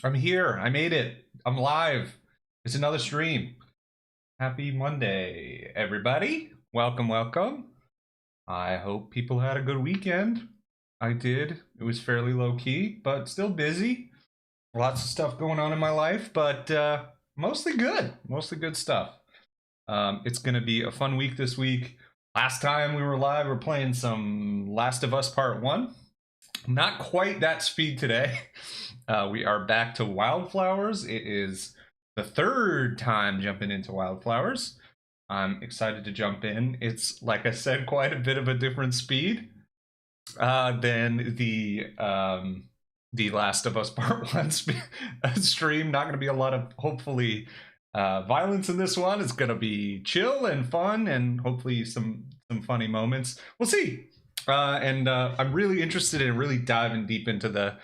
I'm here. I made it. I'm live. It's another stream. Happy Monday, everybody. Welcome, welcome. I hope people had a good weekend. I did. It was fairly low key, but still busy. Lots of stuff going on in my life, but mostly good. Mostly good stuff. It's going to be a fun week this week. Last time we were live, we are playing some Last of Us Part 1. Not quite that speed today. We are back to Wylde Flowers. It is the third time jumping into Wylde Flowers. I'm excited to jump in. It's, like I said, quite a bit of a different speed than the Last of Us Part 1 stream. Not going to be a lot of, hopefully, violence in this one. It's going to be chill and fun and hopefully some funny moments. We'll see. I'm really interested in really diving deep into the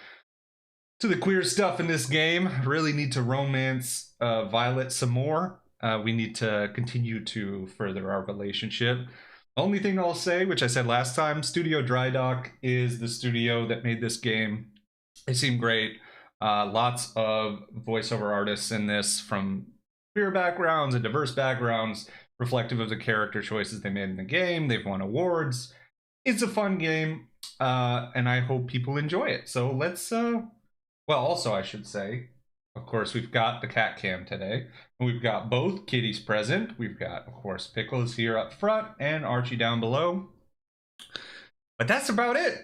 queer stuff in this game. Really need to romance Violet some more. We need to continue to further our relationship. Only thing I'll say, which I said last time, Studio Dry Dock is the studio that made this game. They seem great. Lots of voiceover artists in this from queer backgrounds and diverse backgrounds, reflective of the character choices they made in the game. They've won awards. It's a fun game, and I hope people enjoy it. So let's well, also, I should say, of course, we've got the cat cam today. And we've got both kitties present. We've got, of course, Pickles here up front and Archie down below. But that's about it.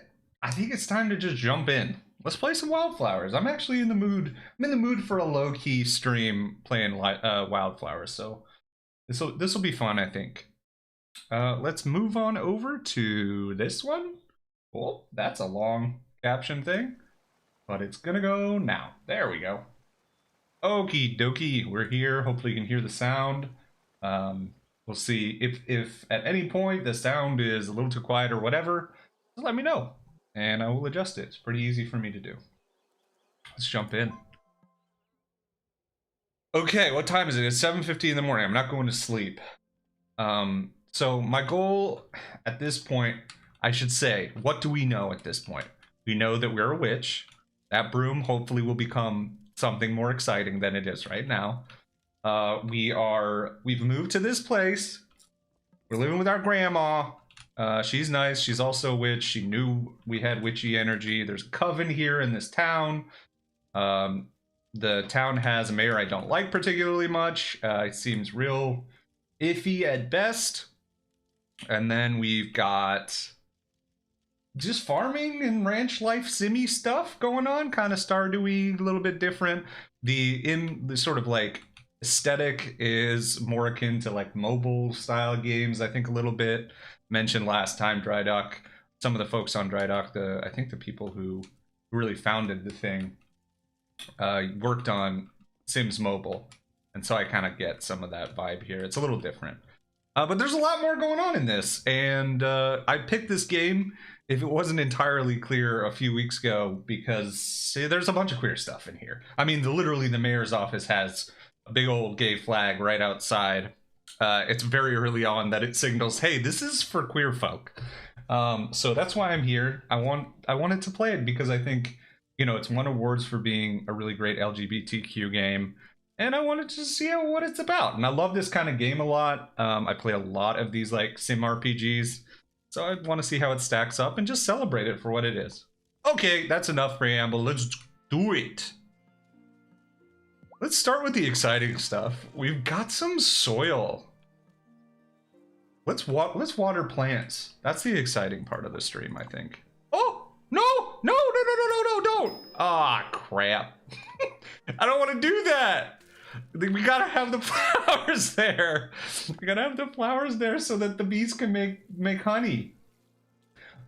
I think it's time to just jump in. Let's play some Wylde Flowers. I'm actually in the mood. I'm in the mood for a low-key stream playing Wylde Flowers. So this will be fun, I think. Let's move on over to this one. Cool. That's a long caption thing. But it's gonna go now. There we go. Okie dokie, we're here. Hopefully you can hear the sound. We'll see if at any point the sound is a little too quiet or whatever, just let me know and I will adjust it. It's pretty easy for me to do. Let's jump in. Okay, what time is it? It's 7:50 in the morning. I'm not going to sleep. So my goal at this point, I should say, what do we know at this point? We know that we're a witch. That broom hopefully will become something more exciting than it is right now. We've moved to this place. We're living with our grandma. She's nice. She's also a witch. She knew we had witchy energy. There's a coven here in this town. The town has a mayor I don't like particularly much. It seems real iffy at best. And then we've got just farming and ranch life simmy stuff going on, kind of Stardewy, a little bit different. The sort of like aesthetic is more akin to like mobile style games, I think, a little bit. Mentioned last time Dry Dock, some of the folks on Dry Dock, I think the people who really founded the thing worked on Sims Mobile, and so I kind of get some of that vibe here. It's a little different. But there's a lot more going on in this, and I picked this game, if it wasn't entirely clear a few weeks ago, because see, there's a bunch of queer stuff in here. I mean, literally the mayor's office has a big old gay flag right outside. It's very early on that it signals, hey, this is for queer folk. So that's why I'm here. I wanted to play it because I think, you know, it's won awards for being a really great LGBTQ game. And I wanted to see what it's about. And I love this kind of game a lot. I play a lot of these like sim RPGs. So I want to see how it stacks up and just celebrate it for what it is. Okay, that's enough preamble. Let's do it. Let's start with the exciting stuff. We've got some soil. Let's water plants. That's the exciting part of the stream, I think. Oh, no, no, no, no, no, no, no, don't. Ah, crap. I don't want to do that. We gotta have the flowers there. We gotta have the flowers there so that the bees can make honey.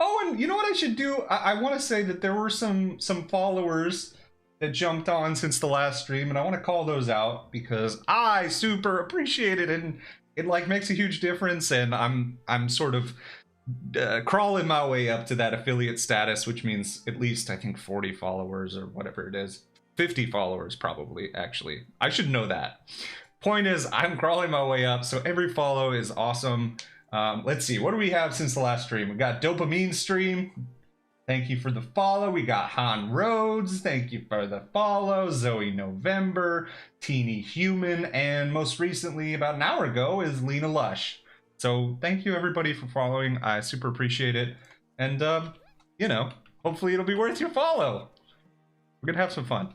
Oh, and you know what I should do? I want to say that there were some followers that jumped on since the last stream, and I want to call those out because I super appreciate it, and it like makes a huge difference. And I'm sort of crawling my way up to that affiliate status, which means at least I think 40 followers or whatever it is. 50 followers probably, actually. I should know that. Point is, I'm crawling my way up, so every follow is awesome. Let's see, what do we have since the last stream? We got Dopamine Stream. Thank you for the follow. We got Han Rhodes. Thank you for the follow. Zoe November, Teeny Human, and most recently, about an hour ago, is Lena Lush. So thank you everybody for following. I super appreciate it. And, you know, hopefully it'll be worth your follow. We're gonna have some fun.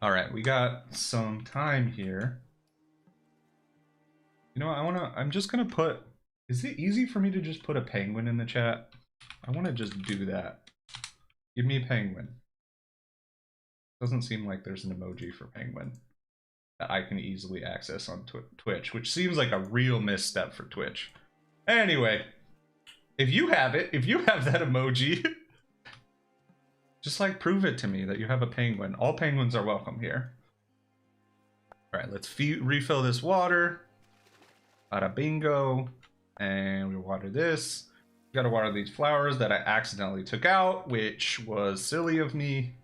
All right, we got some time here. You know, I'm just gonna put, is it easy for me to just put a penguin in the chat? I wanna just do that. Give me a penguin. Doesn't seem like there's an emoji for penguin that I can easily access on Twitch, which seems like a real misstep for Twitch. Anyway, if you have it, if you have that emoji, just like prove it to me that you have a penguin. All penguins are welcome here. All right, let's refill this water. Bada bingo. And we water this. We gotta water these flowers that I accidentally took out, which was silly of me.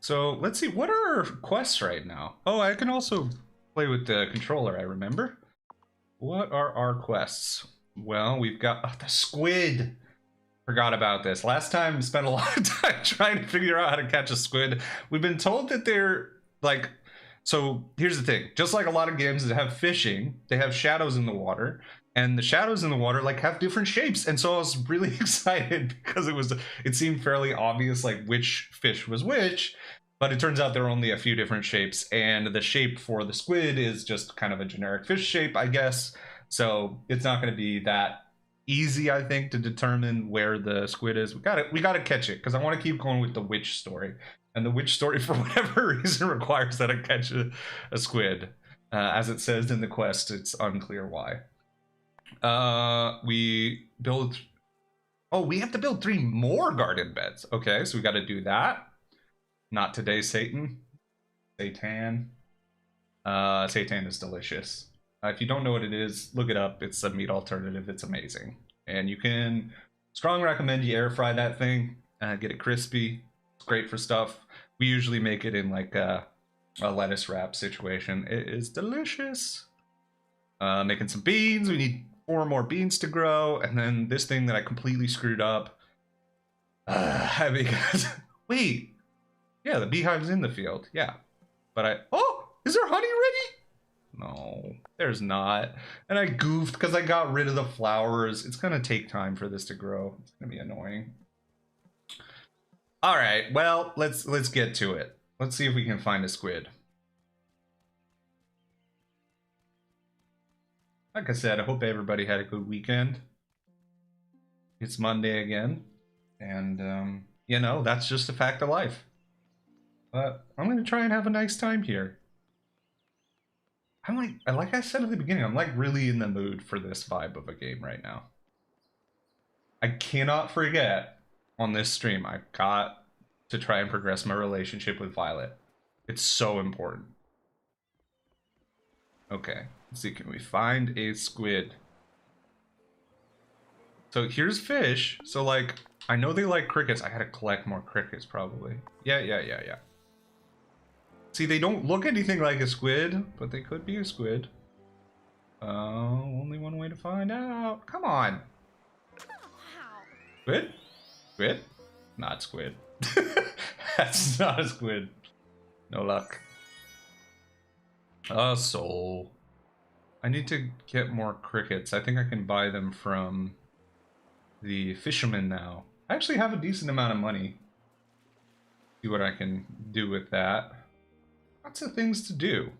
So let's see, what are our quests right now? Oh, I can also play with the controller, I remember. What are our quests? Well, we've got the squid. Forgot about this. Last time, spent a lot of time trying to figure out how to catch a squid. We've been told that they're like, so here's the thing. Just like a lot of games that have fishing, they have shadows in the water, and the shadows in the water like have different shapes. And so I was really excited because it seemed fairly obvious like which fish was which, but it turns out there are only a few different shapes, and the shape for the squid is just kind of a generic fish shape, I guess. So it's not going to be that easy, I think, to determine where the squid is. We gotta catch it because I want to keep going with the witch story, and the witch story for whatever reason requires that I catch a squid. As it says in the quest, it's unclear why. We have to build 3 more garden beds. Okay, so we got to do that. Not today, Satan. Satan. Seitan is delicious. If you don't know what it is, look it up. It's a meat alternative. It's amazing. And you can strongly recommend you air fry that thing. Get it crispy. It's great for stuff. We usually make it in like a lettuce wrap situation. It is delicious. Making some beans. We need 4 more beans to grow. And then this thing that I completely screwed up. Because, wait. Yeah, the beehive's in the field. Yeah. But oh, is there honey ready? No, there's not. And I goofed because I got rid of the flowers. It's gonna take time for this to grow. It's gonna be annoying. All right, well, let's get to it. Let's see if we can find a squid. Like I said, I hope everybody had a good weekend. It's Monday again, and you know, that's just a fact of life. But I'm gonna try and have a nice time here. I'm like I said at the beginning, I'm like really in the mood for this vibe of a game right now. I cannot forget on this stream, I got to try and progress my relationship with Violet. It's so important. Okay, let's see, can we find a squid? So here's fish. So like, I know they like crickets. I gotta collect more crickets probably. Yeah. See, they don't look anything like a squid, but they could be a squid. Only one way to find out. Come on. Squid? Squid? Not squid. That's not a squid. No luck. A soul. I need to get more crickets. I think I can buy them from the fisherman now. I actually have a decent amount of money. See what I can do with that. Lots of things to do.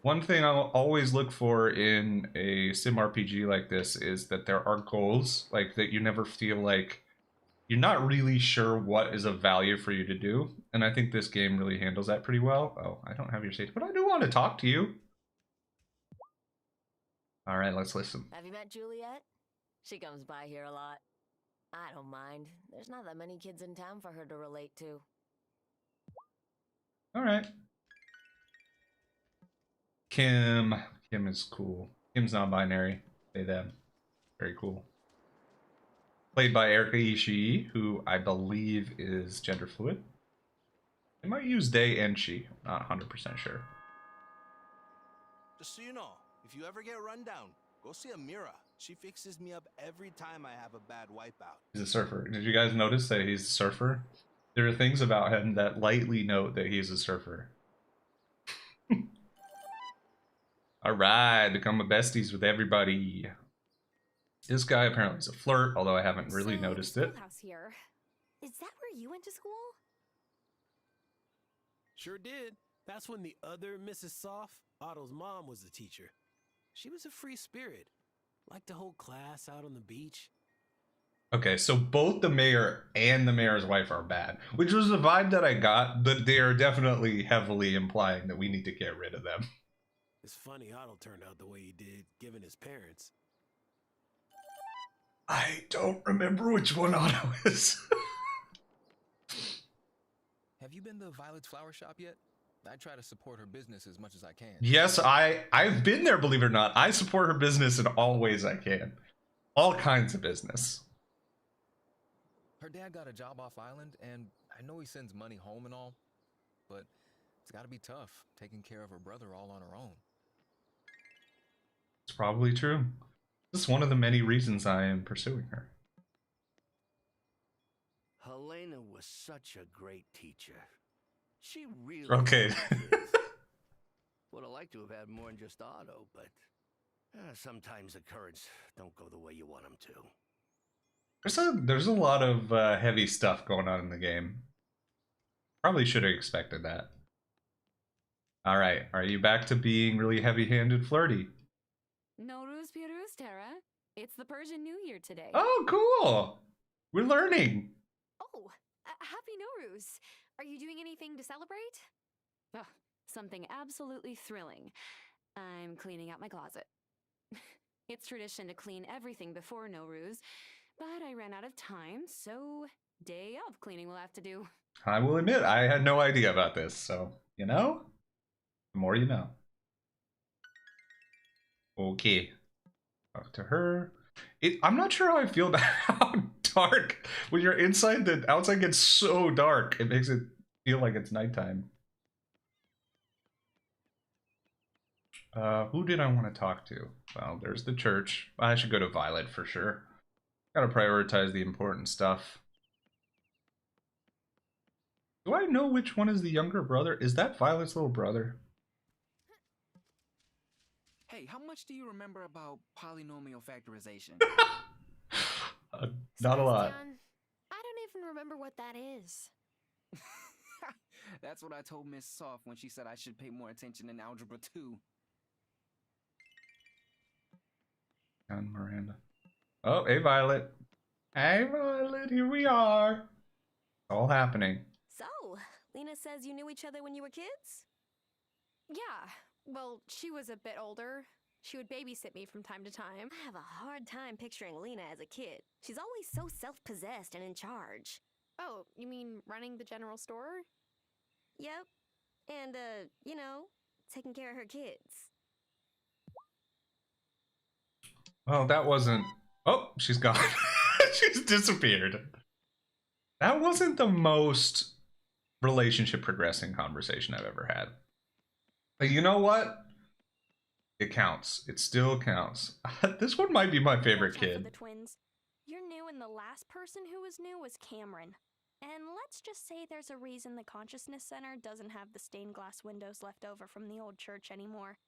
One thing I'll always look for in a sim RPG like this is that there are goals, like that you never feel like you're not really sure what is of value for you to do. And I think this game really handles that pretty well. Oh, I don't have your stage, but I do want to talk to you. All right, let's listen. Have you met Juliet? She comes by here a lot. I don't mind. There's not that many kids in town for her to relate to. All right. Kim. Kim is cool. Kim's non-binary. They, them. Very cool. Played by Erika Ishii, who I believe is gender fluid. They might use they and she. Not 100% sure. Just so you know, if you ever get run down, go see Amira. She fixes me up every time I have a bad wipeout. He's a surfer. Did you guys notice that he's a surfer? There are things about him that lightly note that he's a surfer. Alright, become a besties with everybody. This guy apparently is a flirt, although I haven't really noticed it. Schoolhouse here. Is that where you went to school? Sure did. That's when the other Mrs. Soft, Otto's mom, was the teacher. She was a free spirit. Liked to hold class out on the beach. Okay, so both the mayor and the mayor's wife are bad, which was the vibe that I got, but they are definitely heavily implying that we need to get rid of them. It's funny Otto turned out the way he did, given his parents. I don't remember which one Otto is. Have you been to Violet's flower shop yet? I try to support her business as much as I can. Yes, I've been there, believe it or not. I support her business in all ways I can. All kinds of business. Her dad got a job off island, and I know he sends money home and all, but it's got to be tough taking care of her brother all on her own. It's probably true. This is one of the many reasons I am pursuing her. Helena was such a great teacher. She really Okay. would have liked to have had more than just Otto, but sometimes the currents don't go the way you want them to. There's a lot of heavy stuff going on in the game. Probably should have expected that. All right, are you back to being really heavy-handed, flirty? Nowruz Piruz, Tara. It's the Persian New Year today. Oh, cool. We're learning. Oh, happy Nowruz. Are you doing anything to celebrate? Oh, something absolutely thrilling. I'm cleaning out my closet. It's tradition to clean everything before Nowruz, but I ran out of time, so day of cleaning will have to do. I will admit, I had no idea about this, so, you know, the more you know. Okay. Talk to her. I'm not sure how I feel about how dark. When you're inside, the outside gets so dark. It makes it feel like it's nighttime. Who did I want to talk to? Well, there's the church. I should go to Violet for sure. Gotta prioritize the important stuff. Do I know which one is the younger brother? Is that Violet's little brother? Hey, how much do you remember about polynomial factorization? Not a lot. Sebastian, I don't even remember what that is. That's what I told Miss Soft when she said I should pay more attention in Algebra 2. And Miranda. Oh, hey, Violet. Hey, Violet, here we are. All happening. So, Lena says you knew each other when you were kids? Yeah, well, she was a bit older. She would babysit me from time to time. I have a hard time picturing Lena as a kid. She's always so self-possessed and in charge. Oh, you mean running the general store? Yep. And, you know, taking care of her kids. Well, that wasn't... Oh, she's gone. She's disappeared. That wasn't the most relationship progressing conversation I've ever had. But you know what? It counts. It still counts. This one might be my favorite Watch out for kid. the twins. You're new, and the last person who was new was Cameron. And let's just say there's a reason the Consciousness Center doesn't have the stained glass windows left over from the old church anymore.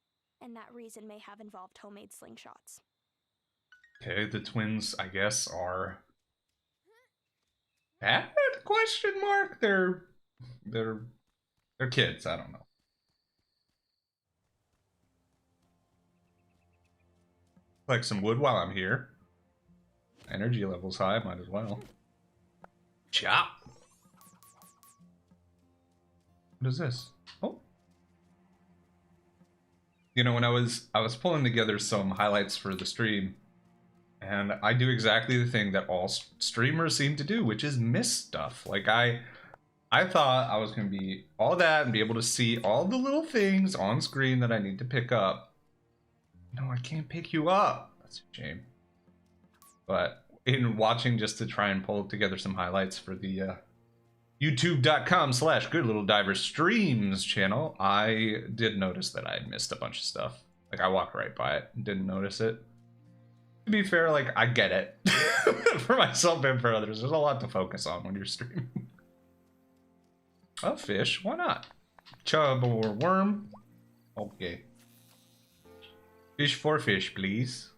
And that reason may have involved homemade slingshots. Okay, the twins, I guess, are bad? Question mark? They're kids. I don't know. Collect some wood while I'm here. Energy level's high, might as well. Chop. What is this? Oh. You know, when I was pulling together some highlights for the stream, and I do exactly the thing that all streamers seem to do, which is miss stuff. Like I thought I was going to be all that and be able to see all the little things on screen that I need to pick up. No, I can't pick you up. That's a shame. But in watching just to try and pull together some highlights for the youtube.com/goodlittledivers streams channel, I did notice that I had missed a bunch of stuff. Like I walked right by it and didn't notice it. To be fair, like, I get it. For myself and for others, there's a lot to focus on when you're streaming. A fish, why not? Chub or worm? Okay. Fish for fish, please.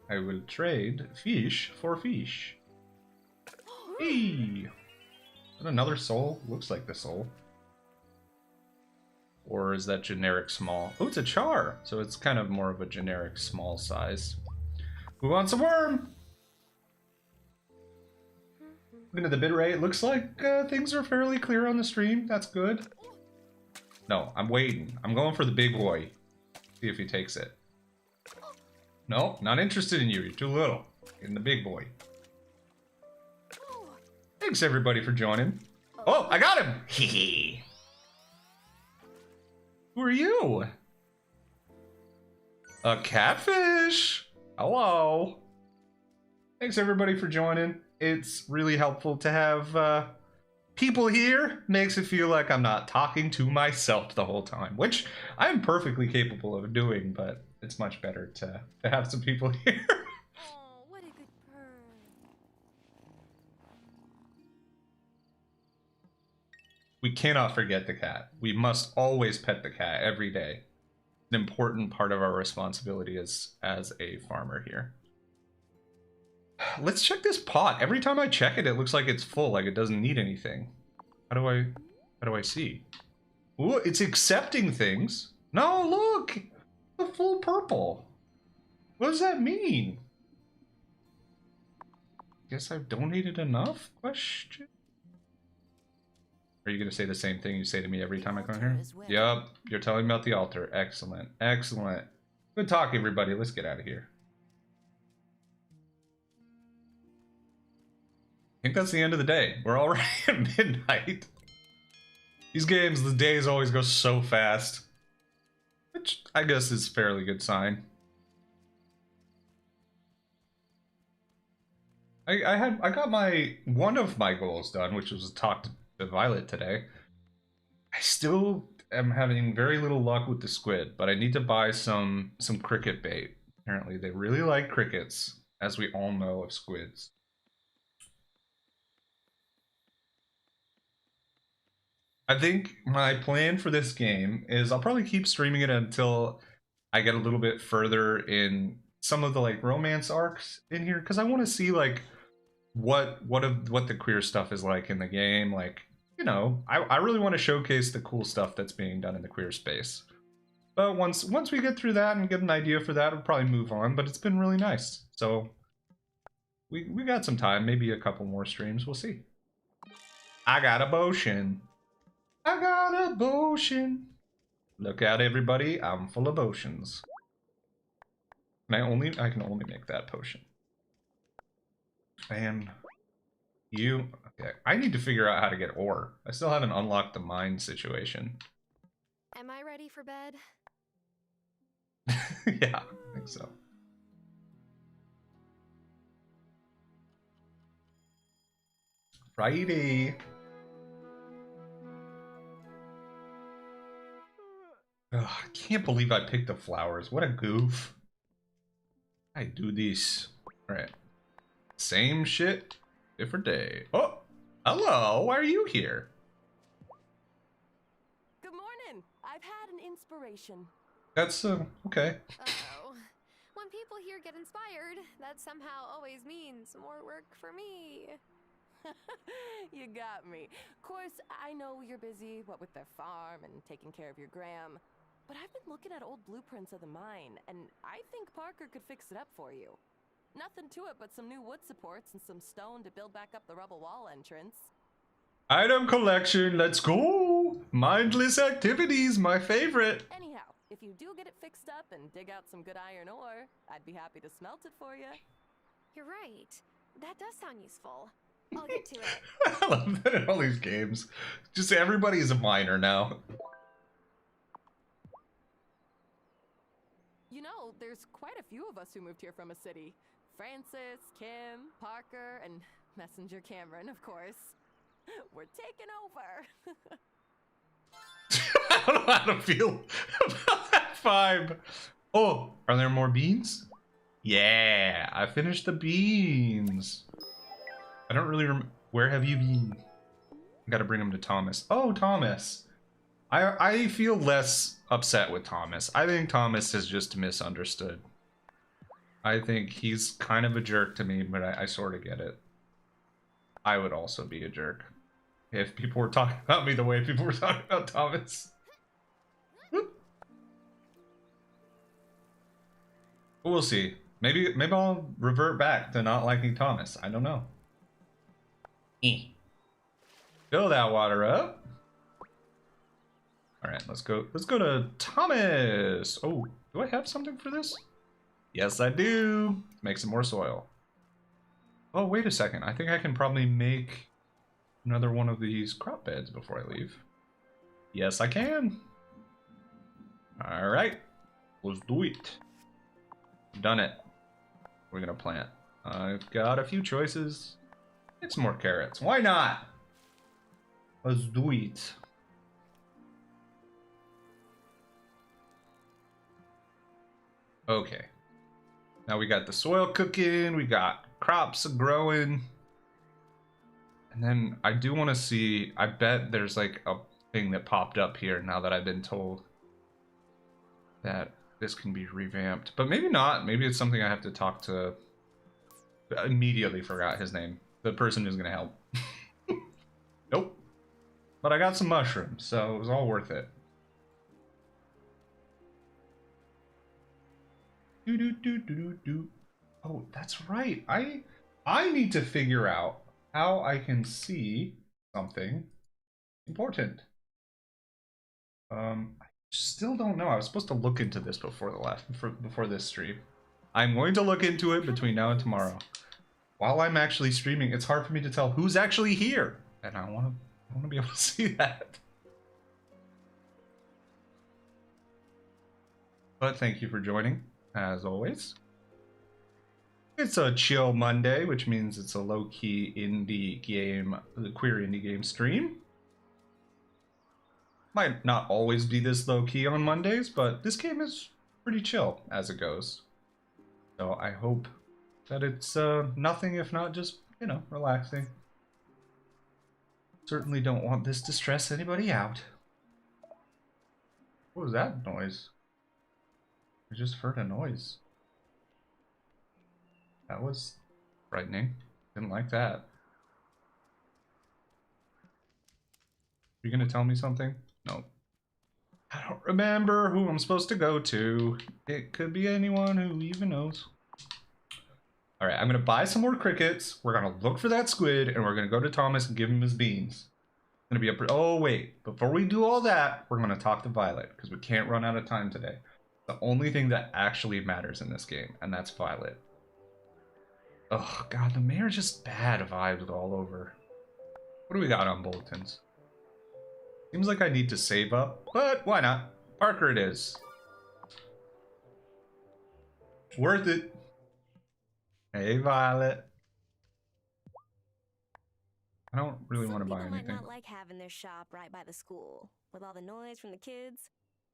I will trade fish for fish. Hey! Is that another soul? Looks like the soul. Or is that generic small? Oh, it's a char! So it's kind of more of a generic small size. Who wants a worm? Looking at the bitrate, looks like things are fairly clear on the stream. That's good. No, I'm waiting. I'm going for the big boy. See if he takes it. No, not interested in you. You're too little. In the big boy. Thanks everybody for joining. Oh, I got him! Hee. Who are you? A catfish! Hello! Thanks everybody for joining. It's really helpful to have people here. Makes it feel like I'm not talking to myself the whole time, which I'm perfectly capable of doing, but it's much better to have some people here. Oh, what a good purr. We cannot forget the cat. We must always pet the cat every day. An important part of our responsibility as a farmer here. Let's check this pot. Every time I check it, it looks like it's full, like it doesn't need anything. How do I see? Ooh, it's accepting things. No, look! The full purple. What does that mean? Guess I've donated enough? Question? Are you gonna say the same thing you say to me every time I come here? Yup, you're telling me about the altar. Excellent, excellent. Good talk, everybody. Let's get out of here. I think that's the end of the day. We're already at midnight. These games, the days always go so fast. Which I guess is a fairly good sign. I got one of my goals done, which was to talk to Violet today. I still am having very little luck with the squid, but I need to buy some cricket bait. Apparently they really like crickets, as we all know of squids. I think my plan for this game is I'll probably keep streaming it until I get a little bit further in some of the like romance arcs in here, because I want to see like what the queer stuff is like in the game. Like, you know, I really want to showcase the cool stuff that's being done in the queer space. But once we get through that and get an idea for that, we'll probably move on. But it's been really nice. So we got some time, maybe a couple more streams. We'll see. I got a potion. I got a potion. Look out, everybody! I'm full of potions. I can only make that potion. And you, okay? I need to figure out how to get ore. I still haven't unlocked the mine situation. Am I ready for bed? Yeah, I think so. Friday. Ugh, I can't believe I picked the flowers. What a goof. I do this. Alright. Same shit, different day. Oh! Hello! Why are you here? Good morning. I've had an inspiration. That's, okay. Uh-oh. When people here get inspired, that somehow always means more work for me. You got me. Of course, I know you're busy, what with their farm and taking care of your gram. But I've been looking at old blueprints of the mine, and I think Parker could fix it up for you. Nothing to it but some new wood supports and some stone to build back up the rubble wall entrance. Item collection, let's go! Mindless activities, my favorite! Anyhow, if you do get it fixed up and dig out some good iron ore, I'd be happy to smelt it for you. You're right. That does sound useful. I'll get to it. I love that in all these games. Just everybody's a miner now. You know, there's quite a few of us who moved here from a city. Francis, Kim, Parker, and Messenger Cameron, of course. We're taking over. I don't know how to feel about that vibe. Oh, are there more beans? Yeah, I finished the beans. I don't really remember. Where have you been? I gotta bring him to Thomas. Oh, Thomas. I feel less upset with Thomas. I think Thomas is just misunderstood. I think he's kind of a jerk to me, but I sort of get it. I would also be a jerk if people were talking about me the way people were talking about Thomas. But we'll see. Maybe I'll revert back to not liking Thomas. I don't know. Fill that water up. All right, let's go to Thomas. Oh, do I have something for this? Yes, I do. Make some more soil. Oh, wait a second. I think I can probably make another one of these crop beds before I leave. Yes, I can. All right, let's do it. Done it. We're gonna plant. I've got a few choices. Get some more carrots. Why not? Let's do it. Okay. Now we got the soil cooking. We got crops growing. And then I do want to see, I bet there's like a thing that popped up here now that I've been told that this can be revamped. But maybe not. Maybe it's something I have to talk to. I immediately forgot his name. The person who's going to help. Nope. But I got some mushrooms, so it was all worth it. Oh, that's right. I need to figure out how I can see something important. I still don't know. I was supposed to look into this before before this stream. I'm going to look into it between now and tomorrow. While I'm actually streaming, it's hard for me to tell who's actually here, and I want to be able to see that. But thank you for joining, as always. It's a chill Monday, which means it's a low-key indie game, the queer indie game stream. Might not always be this low-key on Mondays, but this game is pretty chill as it goes. So I hope that it's nothing if not just, you know, relaxing. Certainly don't want this to stress anybody out. What was that noise? I just heard a noise. That was frightening. Didn't like that. You gonna tell me something? No. I don't remember who I'm supposed to go to. It could be anyone who even knows. All right, I'm gonna buy some more crickets. We're gonna look for that squid, and we're gonna go to Thomas and give him his beans. It's gonna be a. Oh wait, before we do all that, we're gonna talk to Violet because we can't run out of time today. The only thing that actually matters in this game, and that's Violet. Oh god, the mayor's just bad vibes all over. What do we got on bulletins? Seems like I need to save up, but why not? Parker it is. Worth it. Hey, Violet. I don't really want to buy anything. Some people might not like having their shop right by the school, with all the noise from the kids,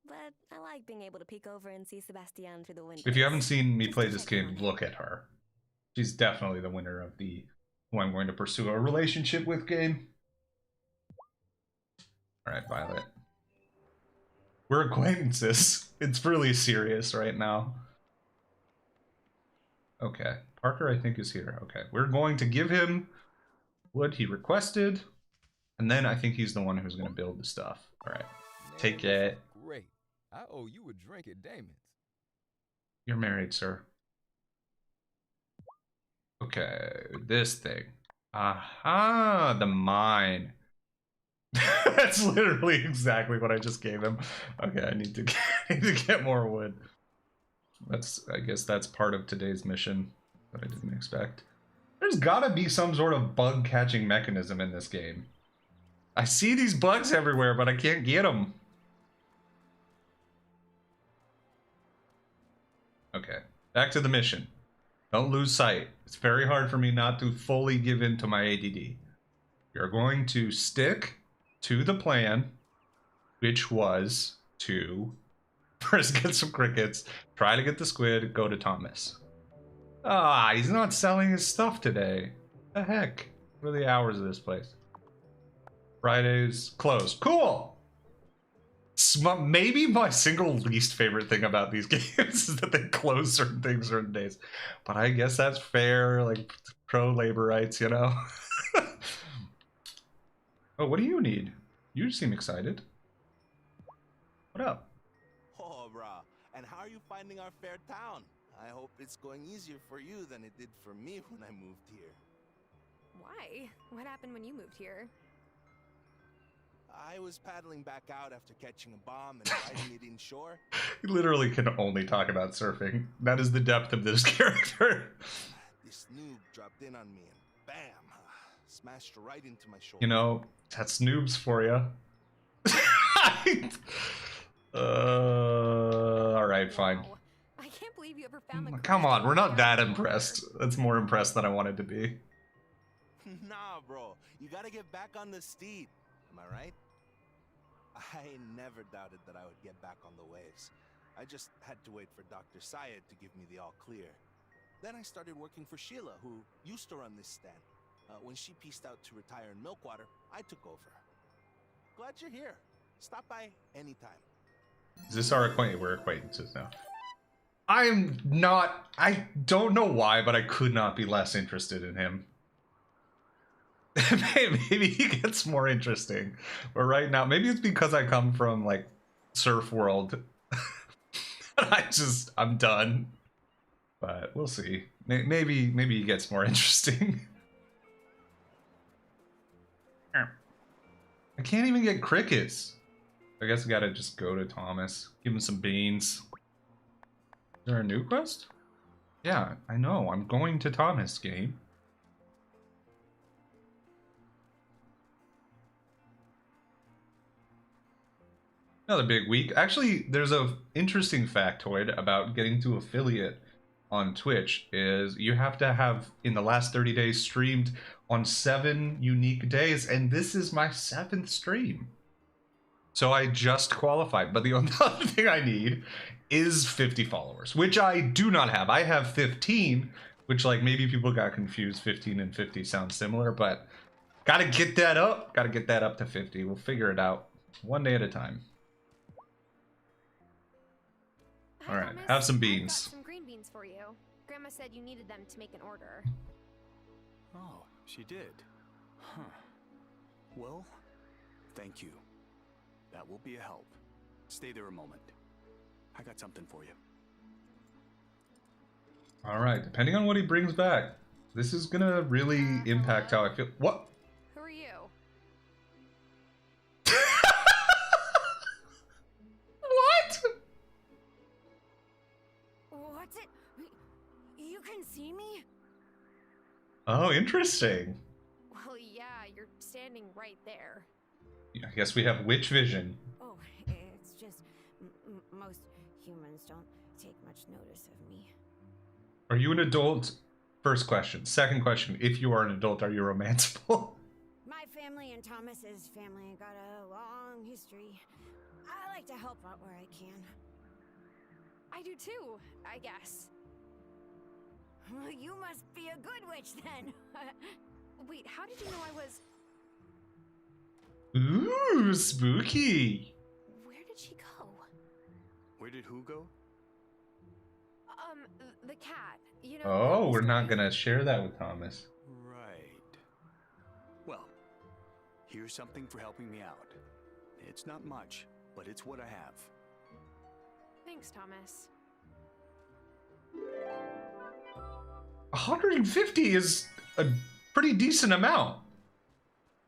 but I like being able to peek over and see Sebastian through the window. If you haven't seen me play this game, look at her. She's definitely the winner of the who I'm going to pursue a relationship with game. Alright, Violet. We're acquaintances. It's really serious right now. Okay. Parker, I think, is here. Okay. We're going to give him what he requested. And then I think he's the one who's going to build the stuff. Alright. Take it. Great. I owe you a drink at Damon's. You're married, sir. Okay. This thing. Aha! The mine. That's literally exactly what I just gave him. Okay, I need to get more wood. I guess that's part of today's mission that I didn't expect. There's gotta be some sort of bug catching mechanism in this game. I see these bugs everywhere, but I can't get them. Okay, back to the mission. Don't lose sight. It's very hard for me not to fully give in to my ADD. You're going to stick to the plan, which was to first get some crickets, try to get the squid, go to Thomas. Ah, he's not selling his stuff today. The heck? What are the hours of this place? Fridays closed. Cool. Maybe my single least favorite thing about these games is that they close certain things certain days. But I guess that's fair, like pro labor rights, you know? Oh, what do you need? You seem excited. What up? Oh, brah. And how are you finding our fair town? I hope it's going easier for you than it did for me when I moved here. Why? What happened when you moved here? I was paddling back out after catching a bomb and riding it inshore. You literally can only talk about surfing. That is the depth of this character. This noob dropped in on me and bam, smashed right into my shoulder. You know, that's noobs for you. Alright, fine. Wow. I can't believe you ever found the Come on, we're not that courage to impressed. That's more impressed than I wanted to be. Nah, bro. You gotta get back on the steed. Am I right? I never doubted that I would get back on the waves. I just had to wait for Dr. Syed to give me the all clear. Then I started working for Sheila, who used to run this stand. When she pieced out to retire in Milkwater, I took over. Glad you're here. Stop by anytime. Is this our acquaintance? We're acquaintances now. I'm not... I don't know why, but I could not be less interested in him. Maybe he gets more interesting. But right now, maybe it's because I come from, like, surf world. I'm done. But we'll see. Maybe he gets more interesting. I can't even get crickets. I guess I gotta just go to Thomas. Give him some beans. Is there a new quest? Yeah, I know. I'm going to Thomas, game. Another big week. Actually, there's a interesting factoid about getting to affiliate on Twitch is you have to have in the last 30 days streamed on 7 unique days, and this is my 7th stream. So I just qualified, but the only other thing I need is 50 followers, which I do not have. I have 15, which like maybe people got confused. 15 and 50 sound similar, but gotta get that up. Gotta get that up to 50. We'll figure it out one day at a time. All right, Thomas, have some I've beans. got some green beans for you. Grandma said you needed them to make an order. Oh, she did. Huh. Well, thank you. That will be a help. Stay there a moment. I got something for you. All right, depending on what he brings back, this is gonna really impact how I feel. What? Who are you? What? What's it? You can see me? Oh, interesting. Well, yeah, you're standing right there. I guess we have witch vision. Oh, it's just most humans don't take much notice of me. Are you an adult? First question. Second question, if you are an adult, are you romanceable? My family and Thomas's family got a long history. I like to help out where I can. I do too, I guess. Well, you must be a good witch then. Wait, how did you know I was... Ooh, spooky. Where did she go? Where did who go? The cat. You know. Oh, we're not gonna share that with Thomas. Right. Well, here's something for helping me out. It's not much, but it's what I have. Thanks, Thomas. 150 is a pretty decent amount.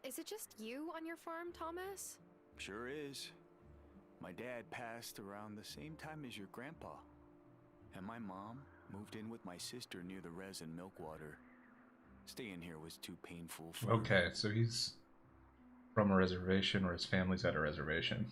Is it just you on your farm, Thomas? Sure is. My dad passed around the same time as your grandpa. And my mom moved in with my sister near the res in Milkwater. Staying here was too painful for... Okay, so he's from a reservation, or his family's at a reservation.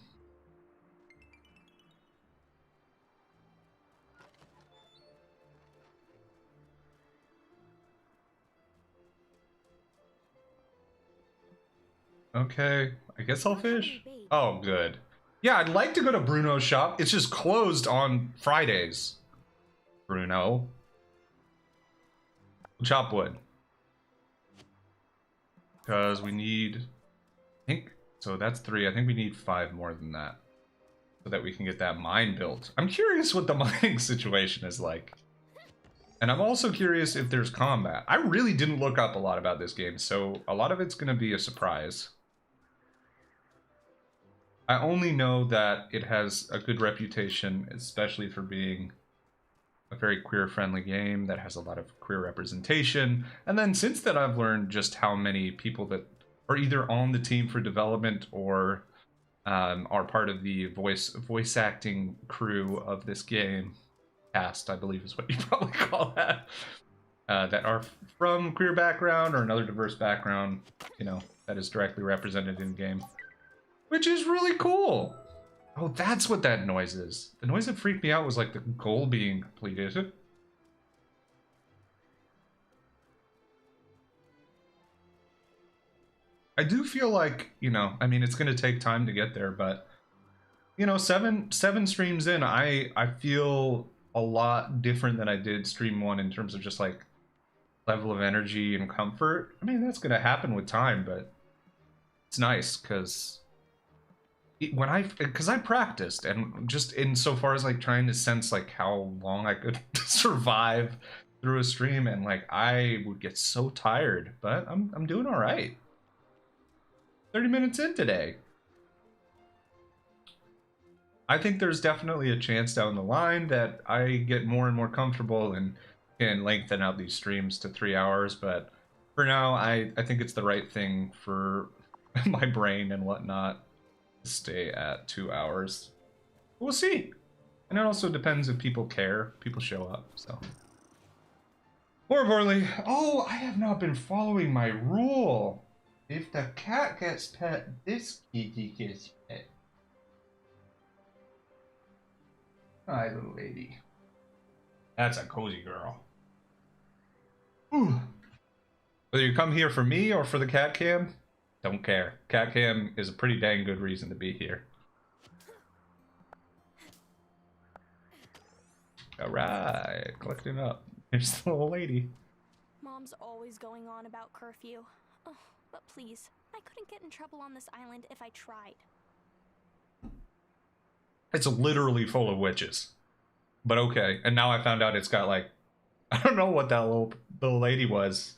Okay, I guess I'll fish. Oh, good. Yeah, I'd like to go to Bruno's shop. It's just closed on Fridays. Bruno. chop wood. Because we need, I think, so that's 3. I think we need 5 more than that. So that we can get that mine built. I'm curious what the mining situation is like. And I'm also curious if there's combat. I really didn't look up a lot about this game, so a lot of it's going to be a surprise. I only know that it has a good reputation, especially for being a very queer-friendly game that has a lot of queer representation. And then since then, I've learned just how many people that are either on the team for development or are part of the voice acting crew of this game. Cast, I believe is what you probably call that. That are from queer background or another diverse background, you know, that is directly represented in game. Which is really cool. Oh, that's what that noise is. The noise that freaked me out was like the goal being completed. I do feel like, you know, I mean, it's going to take time to get there, but, you know, seven streams in, I feel a lot different than I did stream 1 in terms of just like level of energy and comfort. I mean, that's going to happen with time, but it's nice because because I practiced, and just insofar as like trying to sense like how long I could survive through a stream, and like I would get so tired, but I'm doing all right. 30 minutes in today. I think there's definitely a chance down the line that I get more and more comfortable and can lengthen out these streams to 3 hours, but for now, I think it's the right thing for my brain and whatnot to stay at 2 hours. We'll see. And it also depends if people care, people show up, so. More importantly, oh, I have not been following my rule. If the cat gets pet, this kitty gets pet. Hi, little lady. That's a cozy girl. Ooh. Whether you come here for me or for the cat cam, don't care. Cat cam is a pretty dang good reason to be here. Alright, collecting up. Here's the little lady. Mom's always going on about curfew. Oh, but please, I couldn't get in trouble on this island if I tried. It's literally full of witches. But okay, and now I found out it's got like, I don't know what that little lady was.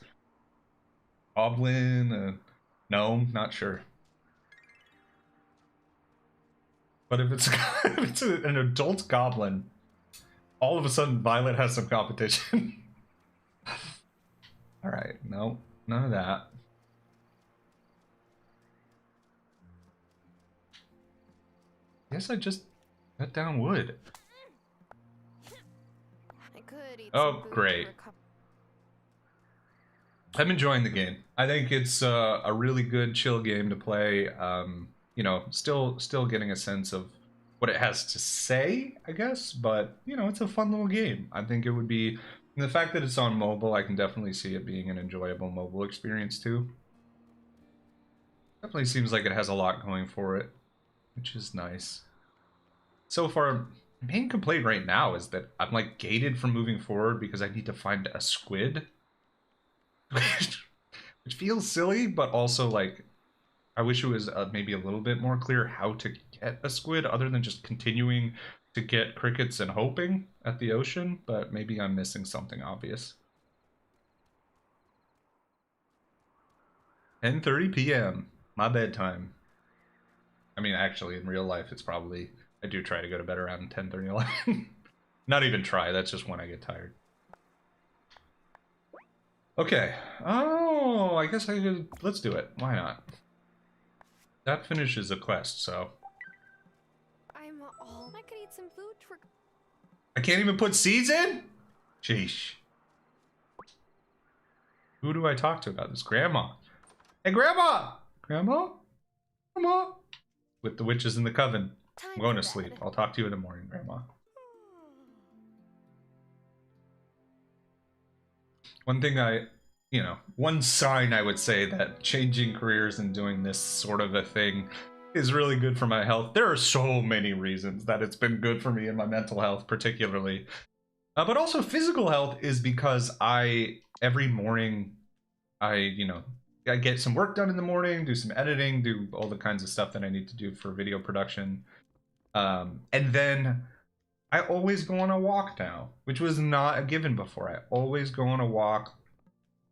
Goblin, gnome, not sure. But if it's, if it's an adult goblin, all of a sudden Violet has some competition. Alright, no, none of that. I guess I just cut down wood. I could eat Oh, great. I'm enjoying the game. I think it's a really good, chill game to play. You know, still getting a sense of what it has to say, I guess. But, you know, it's a fun little game. I think it would be... And the fact that it's on mobile, I can definitely see it being an enjoyable mobile experience, too. Definitely seems like it has a lot going for it, which is nice. So far, the main complaint right now is that I'm, like, gated from moving forward because I need to find a squid. Which feels silly, but also, like, I wish it was maybe a little bit more clear how to get a squid other than just continuing to get crickets and hoping at the ocean, but maybe I'm missing something obvious. 10:30 p.m. My bedtime. I mean, actually, in real life, it's probably... I do try to go to bed around 10:30, 11. Not even try, that's just when I get tired. Okay. Oh, I guess I could... Let's do it. Why not? That finishes a quest, so... I could eat some food for... I can't even put seeds in? Sheesh. Who do I talk to about this? Grandma. Hey, Grandma! Grandma? Grandma? With the witches in the coven. I'm going to sleep. I'll talk to you in the morning, Grandma. One thing one sign I would say that changing careers and doing this sort of a thing is really good for my health. There are so many reasons that it's been good for me and my mental health particularly. But also physical health is because every morning, I get some work done in the morning, do some editing, do all the kinds of stuff that I need to do for video production. And then I always go on a walk now, which was not a given before. I always go on a walk,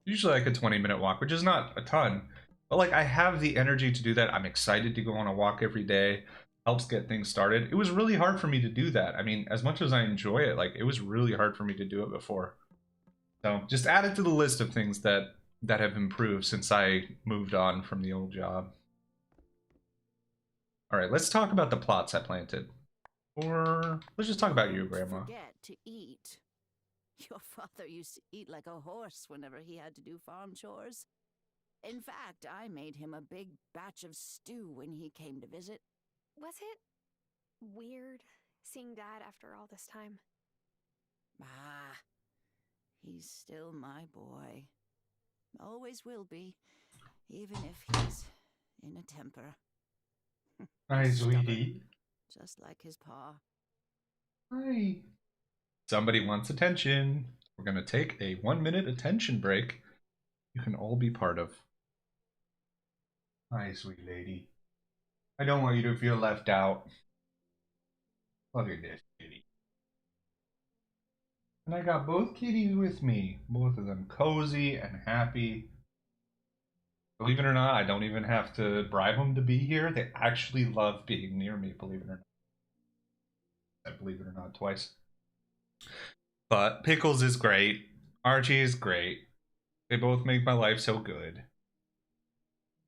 usually like a 20-minute walk, which is not a ton, but like I have the energy to do that. I'm excited to go on a walk every day. Helps get things started. It was really hard for me to do that. I mean, as much as I enjoy it, like it was really hard for me to do it before. So just add it to the list of things that have improved since I moved on from the old job. All right, let's talk about the plots I planted. Or let's just talk about you, Grandma. Forget to eat. Your father used to eat like a horse whenever he had to do farm chores. In fact, I made him a big batch of stew when he came to visit. Was it weird seeing Dad after all this time? Ah, he's still my boy. Always will be, even if he's in a temper. Hi, sweetie. Just like his pa. Hi. Somebody wants attention. We're gonna take a 1-minute attention break. You can all be part of. Hi, sweet lady. I don't want you to feel left out. Look at this kitty. And I got both kitties with me. Both of them cozy and happy. Believe it or not, I don't even have to bribe them to be here. They actually love being near me, believe it or not. I believe it or not twice. But Pickles is great. Archie is great. They both make my life so good.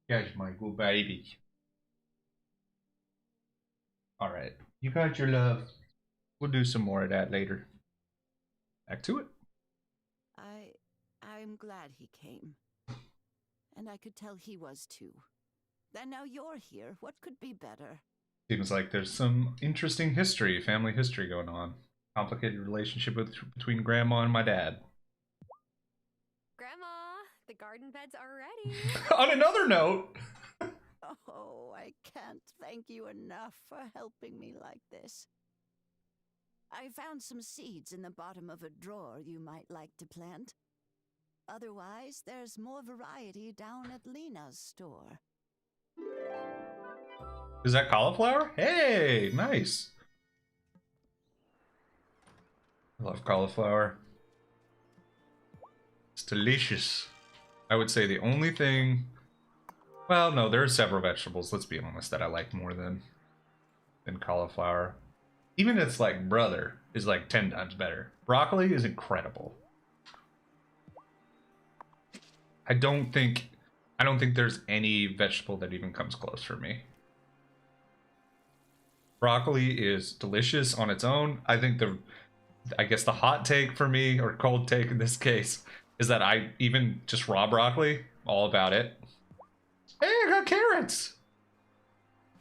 Yes, my good baby. Alright, you got your love. We'll do some more of that later. Back to it. I'm glad he came. And I could tell he was too. Then now you're here. What could be better? Seems like there's some interesting history, family history going on. Complicated relationship between Grandma and my dad. Grandma, the garden beds are ready. On another note... Oh, I can't thank you enough for helping me like this. I found some seeds in the bottom of a drawer you might like to plant. Otherwise, there's more variety down at Lena's store. Is that cauliflower? Hey, nice. I love cauliflower. It's delicious. I would say the only thing... Well, no, there are several vegetables, let's be honest, that I like more than cauliflower. Even its like brother is like 10 times better. Broccoli is incredible. I don't think there's any vegetable that even comes close for me. Broccoli is delicious on its own. I think I guess the hot take for me, or cold take in this case, is that I even just raw broccoli, all about it. Hey, I got carrots!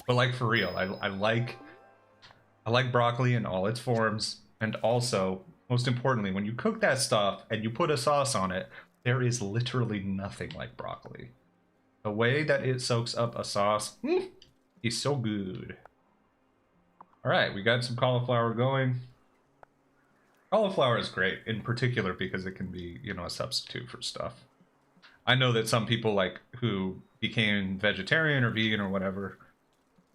But like for real, I like broccoli in all its forms, and also, most importantly, when you cook that stuff and you put a sauce on it, there is literally nothing like broccoli. The way that it soaks up a sauce is so good. Alright, we got some cauliflower going. Cauliflower is great, in particular because it can be, you know, a substitute for stuff. I know that some people like who became vegetarian or vegan or whatever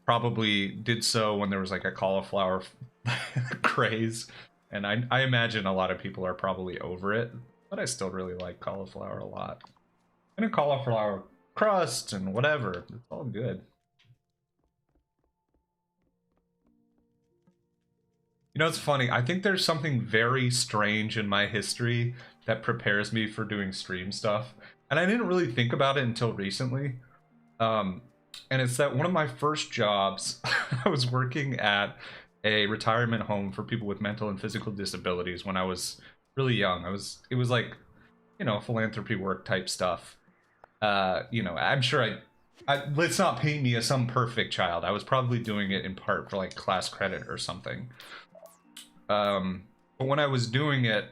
probably did so when there was like a cauliflower craze, and I imagine a lot of people are probably over it, but I still really like cauliflower a lot. And a cauliflower crust and whatever, it's all good. You know, it's funny, I think there's something very strange in my history that prepares me for doing stream stuff. And I didn't really think about it until recently. And it's that one of my first jobs, I was working at a retirement home for people with mental and physical disabilities when I was really young. It was like, you know, philanthropy work type stuff. You know, I'm sure let's not paint me as some perfect child. I was probably doing it in part for like class credit or something. But when I was doing it,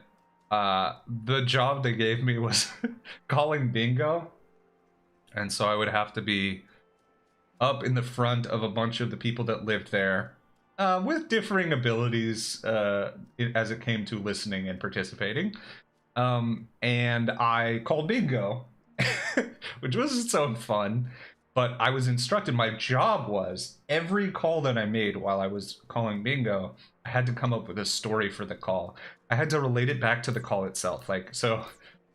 the job they gave me was calling bingo. And so I would have to be up in the front of a bunch of the people that lived there, with differing abilities as it came to listening and participating. And I called bingo, which was its own fun. But I was instructed, my job was every call that I made while I was calling bingo, I had to come up with a story for the call. I had to relate it back to the call itself. Like, so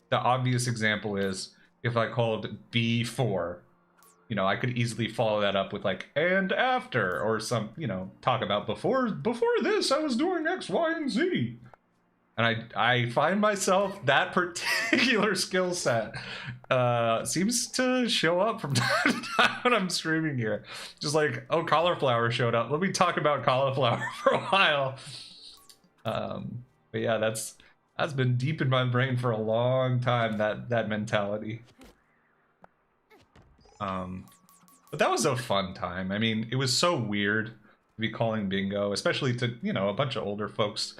the obvious example is if I called B4, you know, I could easily follow that up with like, and after, or some, you know, talk about before this, I was doing X, Y, and Z. And I find myself, that particular skill set seems to show up from time to time when I'm streaming here. Just like, oh, cauliflower showed up. Let me talk about cauliflower for a while. But yeah, that's been deep in my brain for a long time, that mentality. But that was a fun time. I mean, it was so weird to be calling bingo, especially to, you know, a bunch of older folks.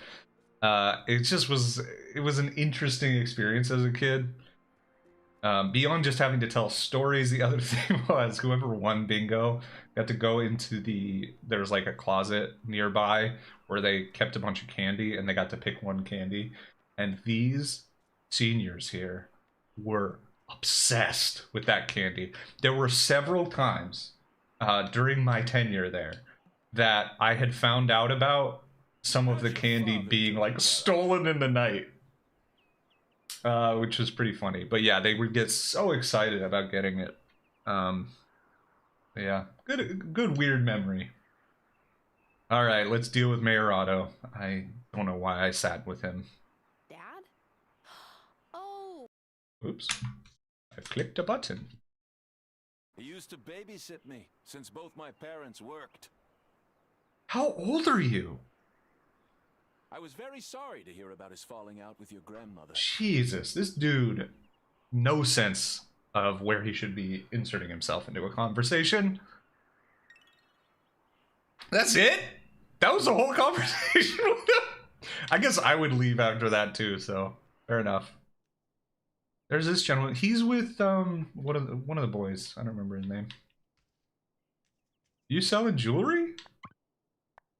It just was, it was an interesting experience as a kid. Beyond just having to tell stories, the other thing was whoever won bingo got to go into there's like a closet nearby where they kept a bunch of candy and they got to pick one candy. And these seniors here were obsessed with that candy. There were several times during my tenure there that I had found out about some of the candy being like stolen in the night, which was pretty funny. But yeah, they would get so excited about getting it. Yeah, good weird memory. All right, let's deal with Mayor Otto. I don't know why I sat with him. Dad? Oh. Oops, I clicked a button. He used to babysit me since both my parents worked. How old are you? I was very sorry to hear about his falling out with your grandmother. Jesus, this dude, no sense of where he should be inserting himself into a conversation. That's it? That was the whole conversation with him? I guess I would leave after that too, so fair enough. There's this gentleman. He's with one of the boys. I don't remember his name. You selling jewelry?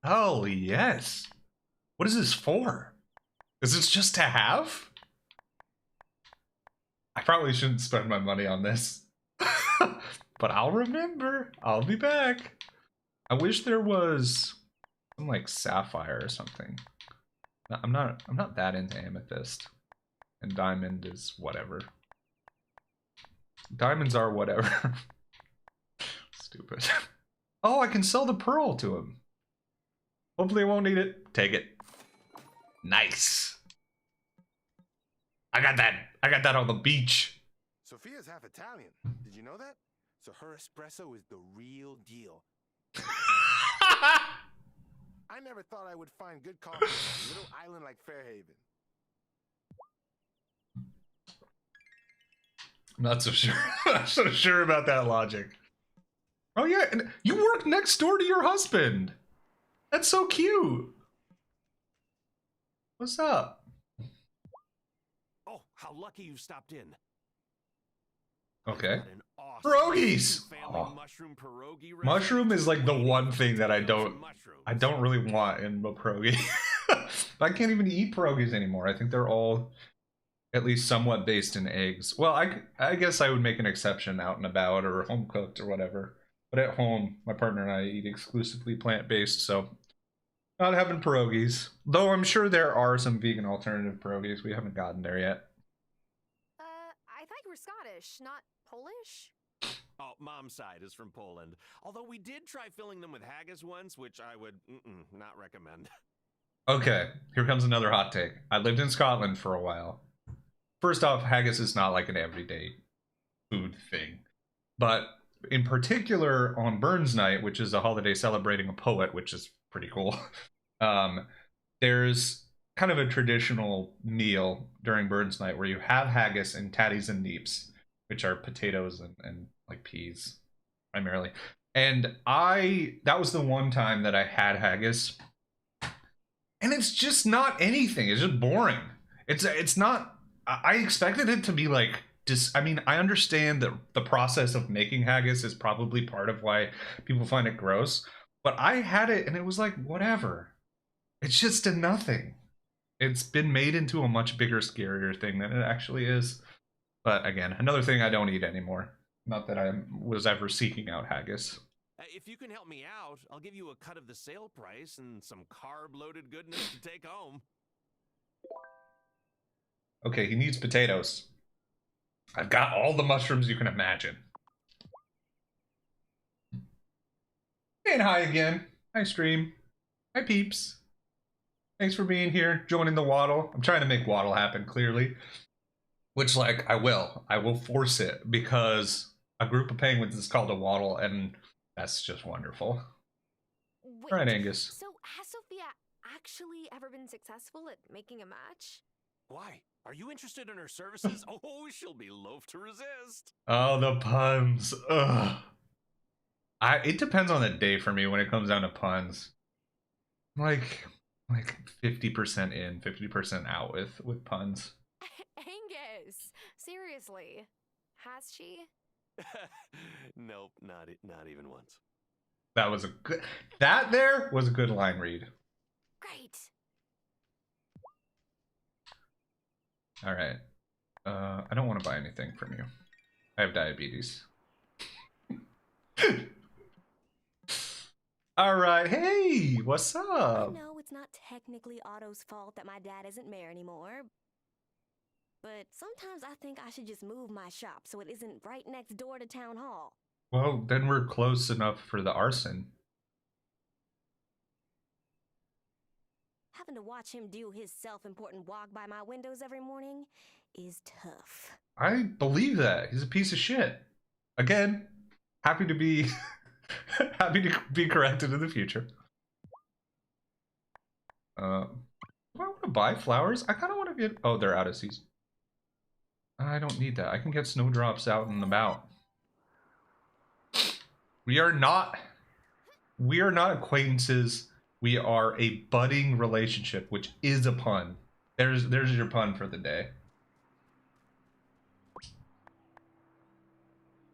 Oh yes. What is this for? Is this just to have? I probably shouldn't spend my money on this. But I'll remember. I'll be back. I wish there was some like sapphire or something. I'm not that into amethyst. And diamond is whatever. Diamonds are whatever. Stupid. Oh, I can sell the pearl to him. Hopefully I won't need it. Take it. Nice. I got that on the beach. Sophia's half Italian. Did you know that? So her espresso is the real deal. I never thought I would find good coffee on a little island like Fairhaven. I'm not so sure. I'm not so sure about that logic. Oh yeah, and you work next door to your husband. That's so cute. What's up? Oh, how lucky you stopped in. Okay. Awesome Pierogies. Oh. Mushroom pierogi Mushroom is like the one thing that I don't really want in a pierogi. But I can't even eat pierogies anymore. I think they're all at least somewhat based in eggs. Well, I guess I would make an exception out and about or home cooked or whatever. But at home, my partner and I eat exclusively plant-based, so not having pierogies. Though I'm sure there are some vegan alternative pierogies. We haven't gotten there yet. I thought you were Scottish, not Polish? Oh, mom's side is from Poland. Although we did try filling them with haggis once, which I would not recommend. Okay, here comes another hot take. I lived in Scotland for a while. First off, haggis is not like an everyday food thing. But in particular on Burns Night, which is a holiday celebrating a poet, which is pretty cool, there's kind of a traditional meal during Burns Night where you have haggis and tatties and neeps, which are potatoes and like peas primarily. And that was the one time that I had haggis, and it's just not anything. It's just boring. It's not. I expected it to be like I mean, I understand that the process of making haggis is probably part of why people find it gross, But I had it and it was like, whatever. It's just a nothing. It's been made into a much bigger, scarier thing than it actually is. But again, another thing I don't eat anymore. Not that I was ever seeking out haggis. If you can help me out, I'll give you a cut of the sale price and some carb-loaded goodness to take home. Okay, he needs potatoes. I've got all the mushrooms you can imagine. And hi again. Hi, stream. Hi, peeps. Thanks for being here, joining the waddle. I'm trying to make waddle happen, clearly. Which, like, I will. I will force it, because a group of penguins is called a waddle, and that's just wonderful. Wait, All right, Angus. So, has Sophia actually ever been successful at making a match? Why? Are you interested in her services? Oh, she'll be loath to resist. Oh, the puns. Ugh. It depends on the day for me when it comes down to puns. Like 50% in, 50% out with puns. Angus, seriously, has she? Nope, not even once. That was a good. That there was a good line read. Great. All right. I don't want to buy anything from you. I have diabetes. All right. Hey, what's up? I know it's not technically Otto's fault that my dad isn't mayor anymore, but sometimes I think I should just move my shop so it isn't right next door to town hall. Well, then we're close enough for the arson. Having to watch him do his self-important walk by my windows every morning is tough. I believe that. He's a piece of shit. Again, happy to be happy to be corrected in the future. Do I want to buy flowers? I kind of want to get... Oh, they're out of season. I don't need that. I can get snowdrops out and about. We are not acquaintances. We are a budding relationship, which is a pun. There's your pun for the day.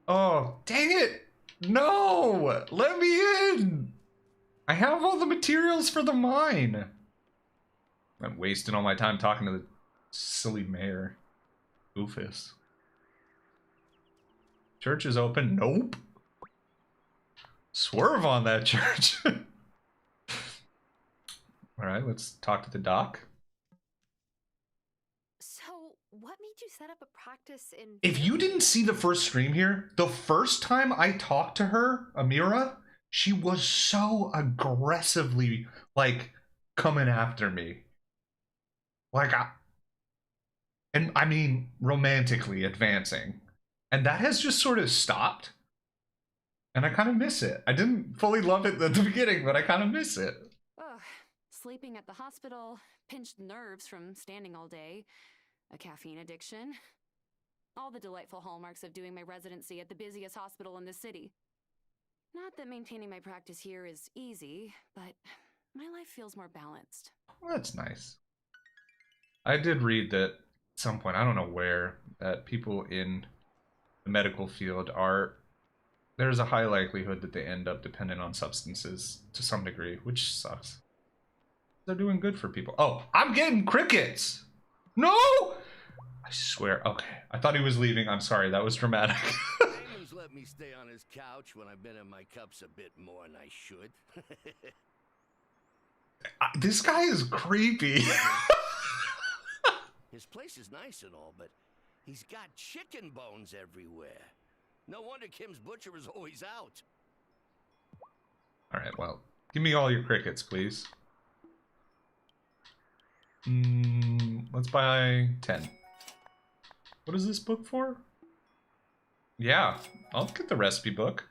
Oh, dang it! No! Let me in! I have all the materials for the mine. I'm wasting all my time talking to the silly mayor. Goofus. Church is open? Nope. Swerve on that church. Alright, let's talk to the doc. So, what made you set up a practice in... If you didn't see the first stream here, the first time I talked to her, Amira, she was so aggressively, like, coming after me. Like, I mean, romantically advancing. And that has just sort of stopped. And I kind of miss it. I didn't fully love it at the beginning, but I kind of miss it. Ugh, sleeping at the hospital, pinched nerves from standing all day, a caffeine addiction. All the delightful hallmarks of doing my residency at the busiest hospital in the city. Not that maintaining my practice here is easy, but my life feels more balanced. Well, that's nice. I did read that at some point, I don't know where, that people in the medical field are... There's a high likelihood that they end up dependent on substances to some degree, which sucks. They're doing good for people. Oh, I'm getting crickets! No! I swear. Okay, I thought he was leaving. I'm sorry, that was dramatic. Raymond's let me stay on his couch when I've been in my cups a bit more than I should. This guy is creepy. His place is nice and all, but he's got chicken bones everywhere. No wonder Kim's butcher is always out. Alright, well, give me all your crickets, please. Let's buy 10. What is this book for? Yeah, I'll get the recipe book.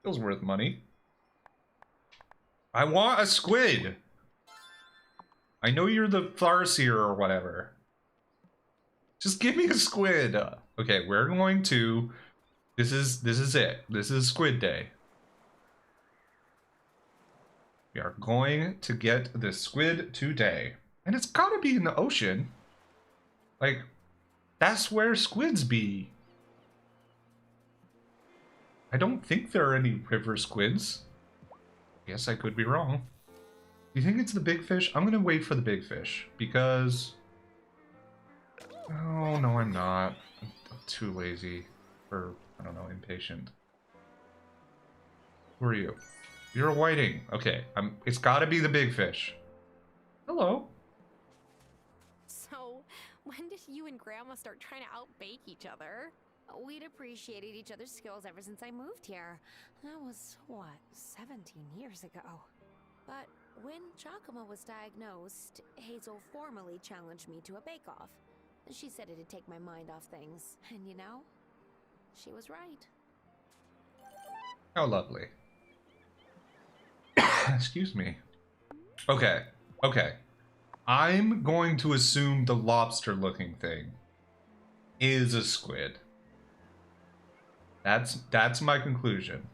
Feels worth money. I want a squid! I know you're the farseer or whatever. Just give me a squid! Okay, we're going to... This is it. This is Squid Day. We are going to get the squid today. And it's gotta be in the ocean. Like, that's where squids be. I don't think there are any river squids. Guess I could be wrong. Do you think it's the big fish? I'm gonna wait for the big fish because... Oh, no, I'm not. I'm too lazy. Or, I don't know, impatient. Who are you? You're a whiting. Okay, it's gotta be the big fish. Hello. So, when did you and Grandma start trying to outbake each other? We'd appreciated each other's skills ever since I moved here. That was, what, 17 years ago. But when Giacomo was diagnosed, Hazel formally challenged me to a bake-off. She said it'd take my mind off things. And you know, she was right. How lovely. Excuse me. Okay, okay. I'm going to assume the lobster-looking thing is a squid. That's my conclusion.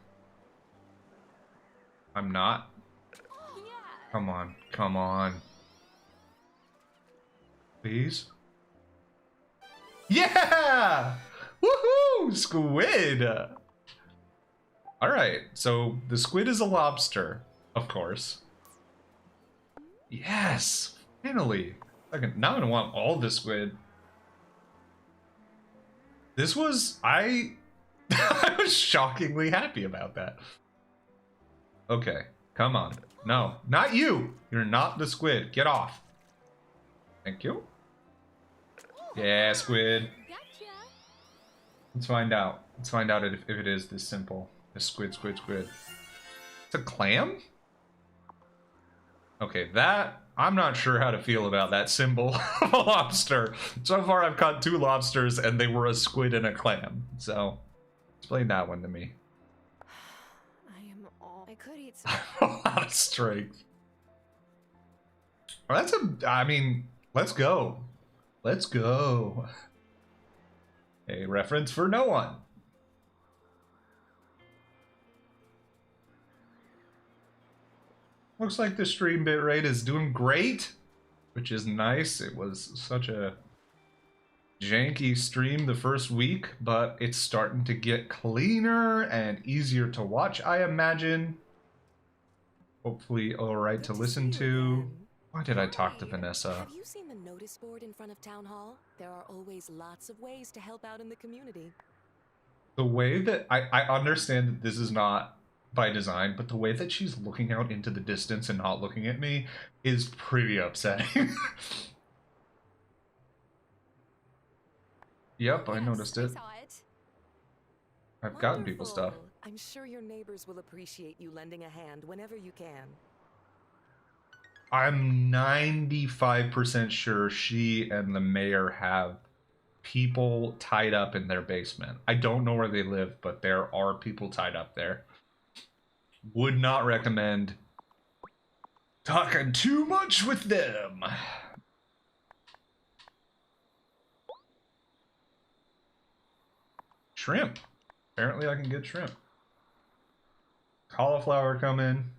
I'm not. Come on, come on. Please? Yeah! Woohoo! Squid! Alright, so the squid is a lobster, of course. Yes! Finally! Now I want all the squid. This was... I was shockingly happy about that. Okay, come on. No, not you! You're not the squid. Get off. Thank you. Yeah, squid. Gotcha. Let's find out. Let's find out if it is this simple. A squid, squid, squid. It's a clam? Okay, that... I'm not sure how to feel about that symbol of a lobster. So far I've caught 2 lobsters and they were a squid and a clam. So, explain that one to me. I could eat some. A lot of strength. Well, that's a... I mean, let's go. Let's go. A reference for no one. Looks like the stream bitrate is doing great, which is nice. It was such a janky stream the first week, but it's starting to get cleaner and easier to watch, I imagine. Hopefully alright to listen to. Why did I talk to Vanessa? Have you seen the notice board in front of Town Hall? There are always lots of ways to help out in the community. The way that I understand that this is not by design, but the way that she's looking out into the distance and not looking at me is pretty upsetting. Yep, I noticed it. I've gotten people stuff. I'm sure your neighbors will appreciate you lending a hand whenever you can. I'm 95% sure she and the mayor have people tied up in their basement. I don't know where they live, but there are people tied up there. Would not recommend talking too much with them. Shrimp. Apparently I can get shrimp. Cauliflower coming.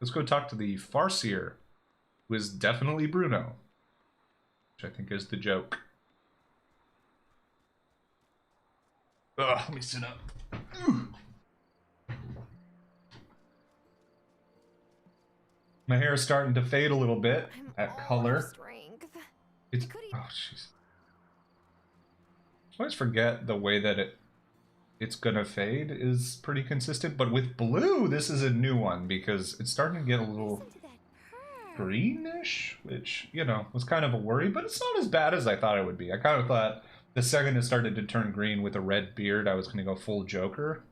Let's go talk to the Farseer, who is definitely Bruno, which I think is the joke. Ugh, let me sit up. My hair is starting to fade a little bit. That color. It's... Oh, jeez. I always forget the way that it's gonna fade is pretty consistent, but with blue, this is a new one because it's starting to get a little greenish, which, you know, was kind of a worry, but it's not as bad as I thought it would be. I kind of thought the second it started to turn green with a red beard, I was gonna go full Joker.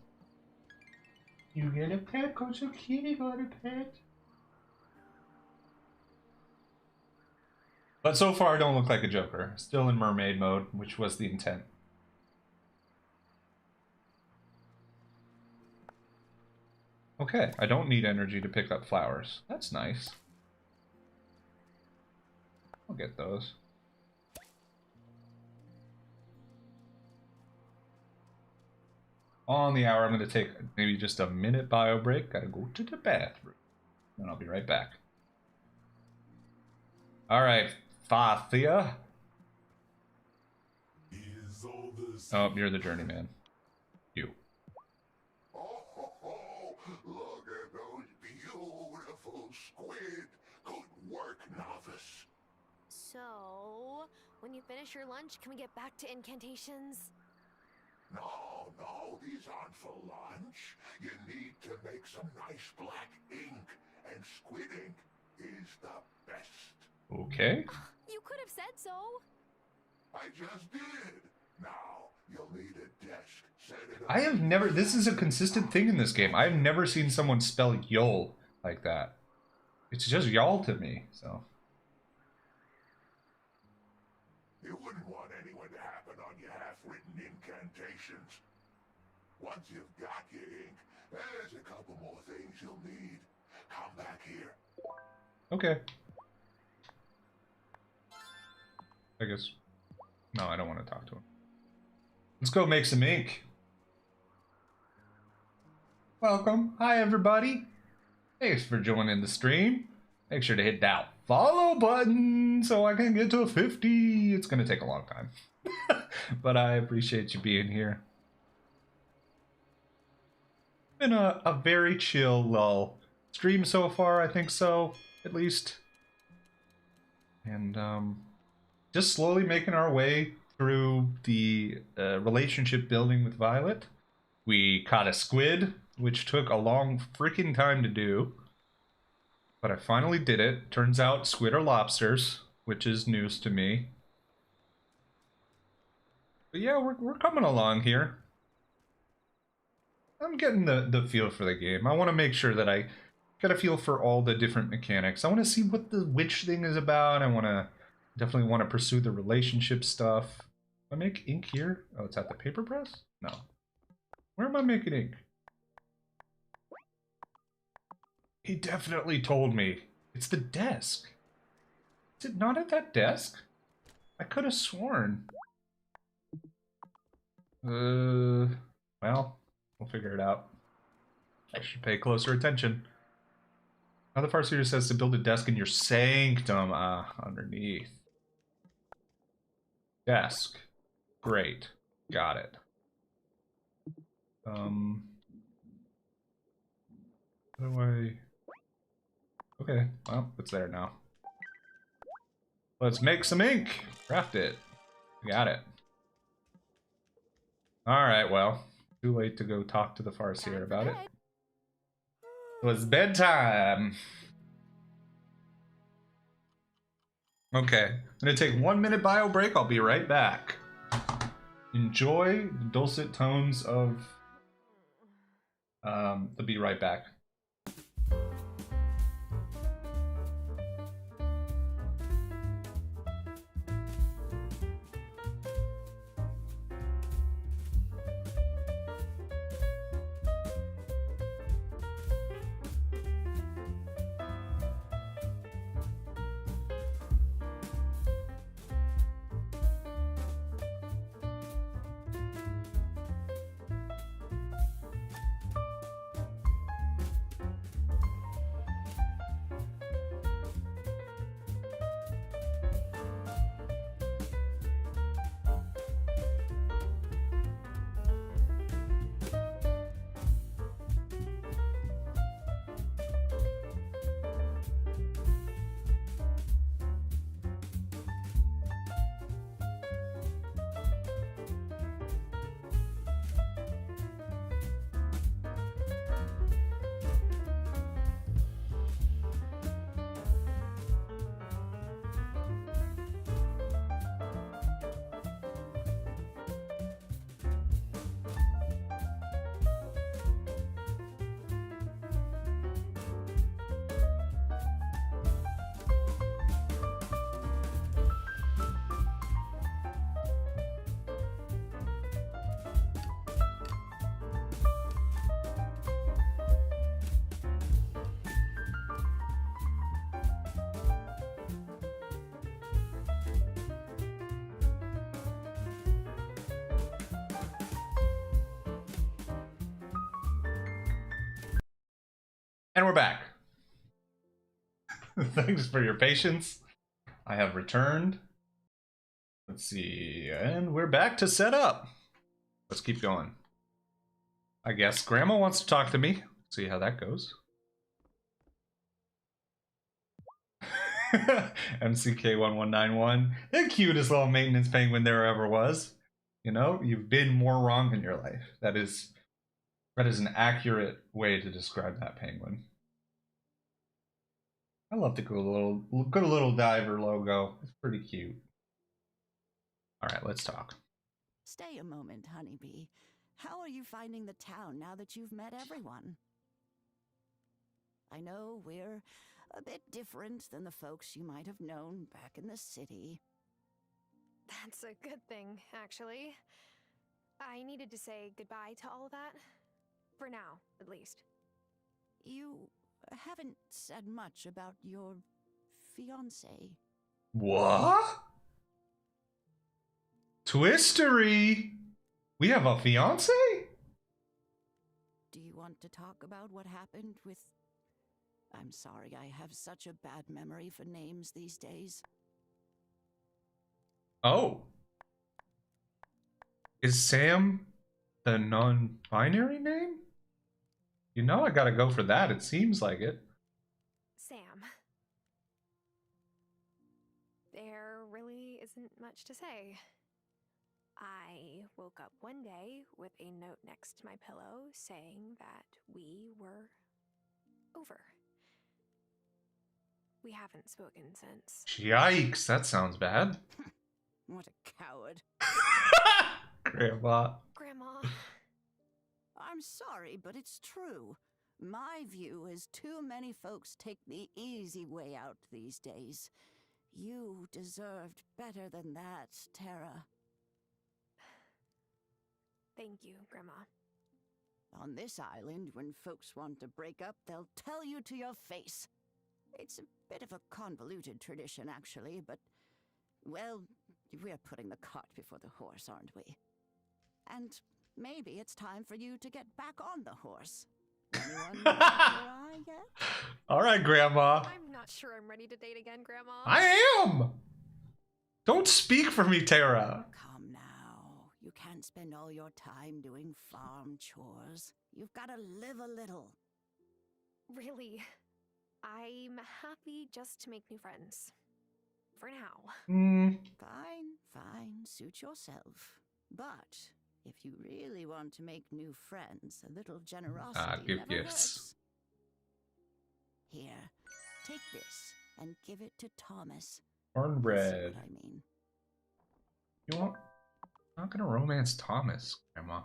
You get a pet, cause your kitty got a pet. But so far, I don't look like a Joker. Still in mermaid mode, which was the intent. Okay, I don't need energy to pick up flowers. That's nice. I'll get those. On the hour, I'm going to take maybe just a minute bio break. Gotta go to the bathroom. And I'll be right back. Alright, Fathia. Oh, you're the journeyman. You. Look at those you finish your lunch, can we get back to incantations? No, these aren't for lunch. You need to make some nice black ink, and squid ink is the best. Okay. You could have said so. I just did. Now, you'll need a desk. Set it up. I have never, this is a consistent thing in this game. I've never seen someone spell Yol like that. It's just y'all to me, so. You wouldn't want anyone to happen on your half-written incantations. Once you've got your ink, there's a couple more things you'll need. Come back here. Okay. I guess. No, I don't want to talk to him. Let's go make some ink. Welcome. Hi, everybody. Thanks for joining the stream. Make sure to hit that follow button so I can get to 50. It's going to take a long time. But I appreciate you being here. Been a very chill lull stream so far, I think so, at least. And just slowly making our way through the relationship building with Violet. We caught a squid, which took a long freaking time to do. But I finally did it. Turns out squid are lobsters, which is news to me. But yeah, we're coming along here. I'm getting the feel for the game. I want to make sure that I get a feel for all the different mechanics. I want to see what the witch thing is about. I definitely want to pursue the relationship stuff. I make ink here? Oh, it's at the paper press? No. Where am I making ink? He definitely told me. It's the desk. Is it not at that desk? I could have sworn. Well, we'll figure it out. I should pay closer attention. Now the Farseer says to build a desk in your sanctum. Underneath. Desk. Great. Got it. How do I... Okay, well, it's there now. Let's make some ink. Craft it. Got it. Alright, well, too late to go talk to the Farseer about it. It was bedtime. Okay, I'm gonna take 1 minute bio break. I'll be right back. Enjoy the dulcet tones of the Be Right Back. And we're back. Thanks for your patience. I have returned. Let's see. And we're back to set up. Let's keep going. I guess Grandma wants to talk to me. See how that goes. MCK1191. The cutest little maintenance penguin there ever was. You know, you've been more wrong in your life. That is an accurate way to describe that penguin. I love the good little diver logo. It's pretty cute. All right, let's talk. Stay a moment, Honeybee. How are you finding the town now that you've met everyone? I know we're a bit different than the folks you might have known back in the city. That's a good thing, actually. I needed to say goodbye to all of that. For now, at least. You haven't said much about your fiancé. What? Twistery! We have a fiancé? Do you want to talk about what happened with... I'm sorry, I have such a bad memory for names these days. Oh. Is Sam the non-binary name? You know I gotta go for that. It seems like it. Sam. There really isn't much to say. I woke up one day with a note next to my pillow saying that we were over. We haven't spoken since. Yikes, that sounds bad. What a coward. Grandma. Grandma. I'm sorry, but it's true. My view is too many folks take the easy way out these days. You deserved better than that, Tara. Thank you, Grandma. On this island, when folks want to break up, they'll tell you to your face. It's a bit of a convoluted tradition, actually, but, well, we're putting the cart before the horse, aren't we? And maybe it's time for you to get back on the horse. Anyone got your eye yet? All right, Grandma. I'm not sure I'm ready to date again, Grandma. I am! Don't speak for me, Tara. Come now. You can't spend all your time doing farm chores. You've got to live a little. Really? I'm happy just to make new friends. For now. Fine. Suit yourself. But if you really want to make new friends, a little generosity give never gifts. hurts. Here, take this and give it to Thomas. Cornbread. See what I mean? You want? I'm not gonna romance Thomas, Grandma.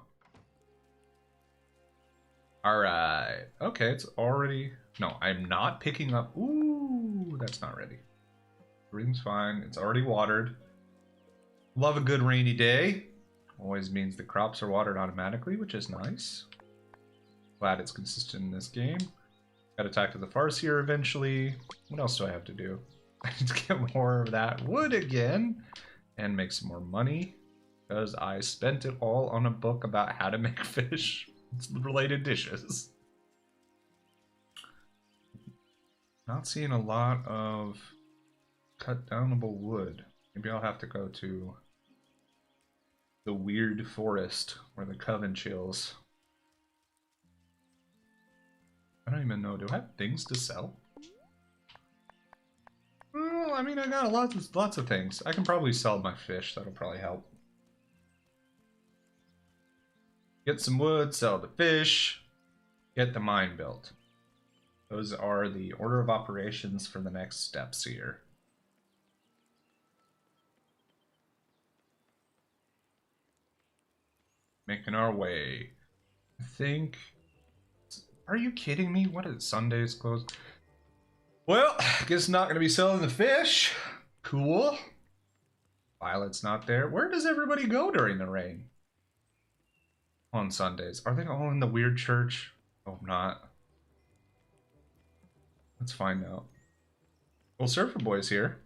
Alright. Okay, it's already... No, I'm not picking up... Ooh, that's not ready. Everything's fine. It's already watered. Love a good rainy day. Always means the crops are watered automatically, which is nice. Glad it's consistent in this game. Gotta talk to the Farseer eventually. What else do I have to do? I need to get more of that wood again. And make some more money. Because I spent it all on a book about how to make fish-related dishes. Not seeing a lot of cut downable wood. Maybe I'll have to go to the weird forest where the coven chills. I don't even know. Do I have things to sell? Well, I mean, I got lots of things. I can probably sell my fish. That'll probably help. Get some wood, sell the fish, get the mine built. Those are the order of operations for the next steps here. Making our way. I think... Are you kidding me? What is Sunday's closed? Well, I guess not going to be selling the fish. Cool. Violet's not there. Where does everybody go during the rain? On Sundays. Are they all in the weird church? Oh, not. Let's find out. Well, Surfer Boy's here.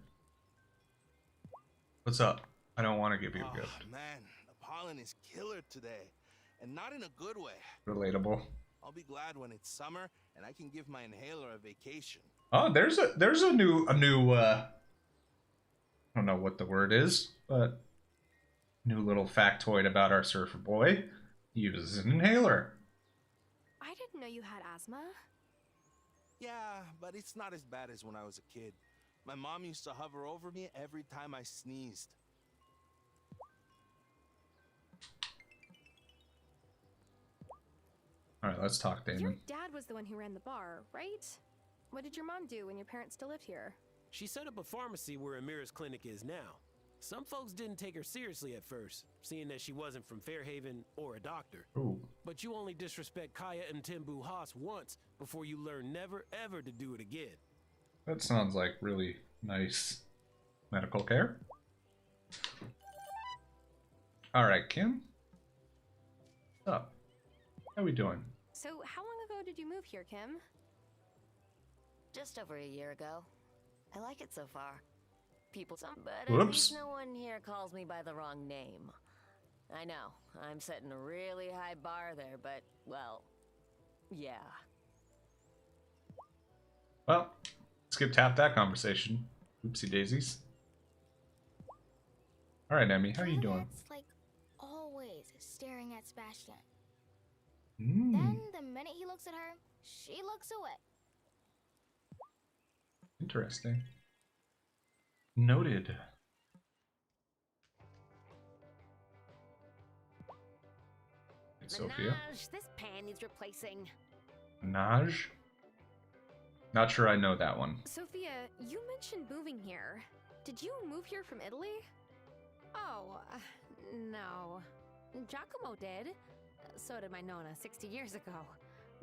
What's up? I don't want to give you a gift. Man, the pollen is killer today. And not in a good way. Relatable. I'll be glad when it's summer and I can give my inhaler a vacation. Oh, there's a new I don't know what the word is, but new little factoid about our Surfer Boy. He uses an inhaler. I didn't know you had asthma. Yeah, but it's not as bad as when I was a kid. My mom used to hover over me every time I sneezed. All right, let's talk, Your Damon. dad was the one who ran the bar, right? What did your mom do when your parents still lived here? She set up a pharmacy where Amira's clinic is now. Some folks didn't take her seriously at first, seeing that she wasn't from Fairhaven or a doctor. Ooh. But you only disrespect Kaya and Timbu Haas once before you learn never ever to do it again. That sounds like really nice medical care. All right, Kim. What's up? How we doing? So, how long ago did you move here, Kim? Just over a year ago. I like it so far. People, but at Whoops. least no one here calls me by the wrong name. I know, I'm setting a really high bar there, but, well, yeah. Well, skip tap that conversation. Oopsie daisies. All right, Emmy, how are you doing? It's like always staring at Sebastian. Mm. Then the minute he looks at her, she looks away. Interesting. Noted. Hey, Sophia. Minaj, this pan needs replacing. Minaj? Not sure I know that one. Sophia, you mentioned moving here. Did you move here from Italy? Oh, no. Giacomo did. So did my Nonna 60 years ago.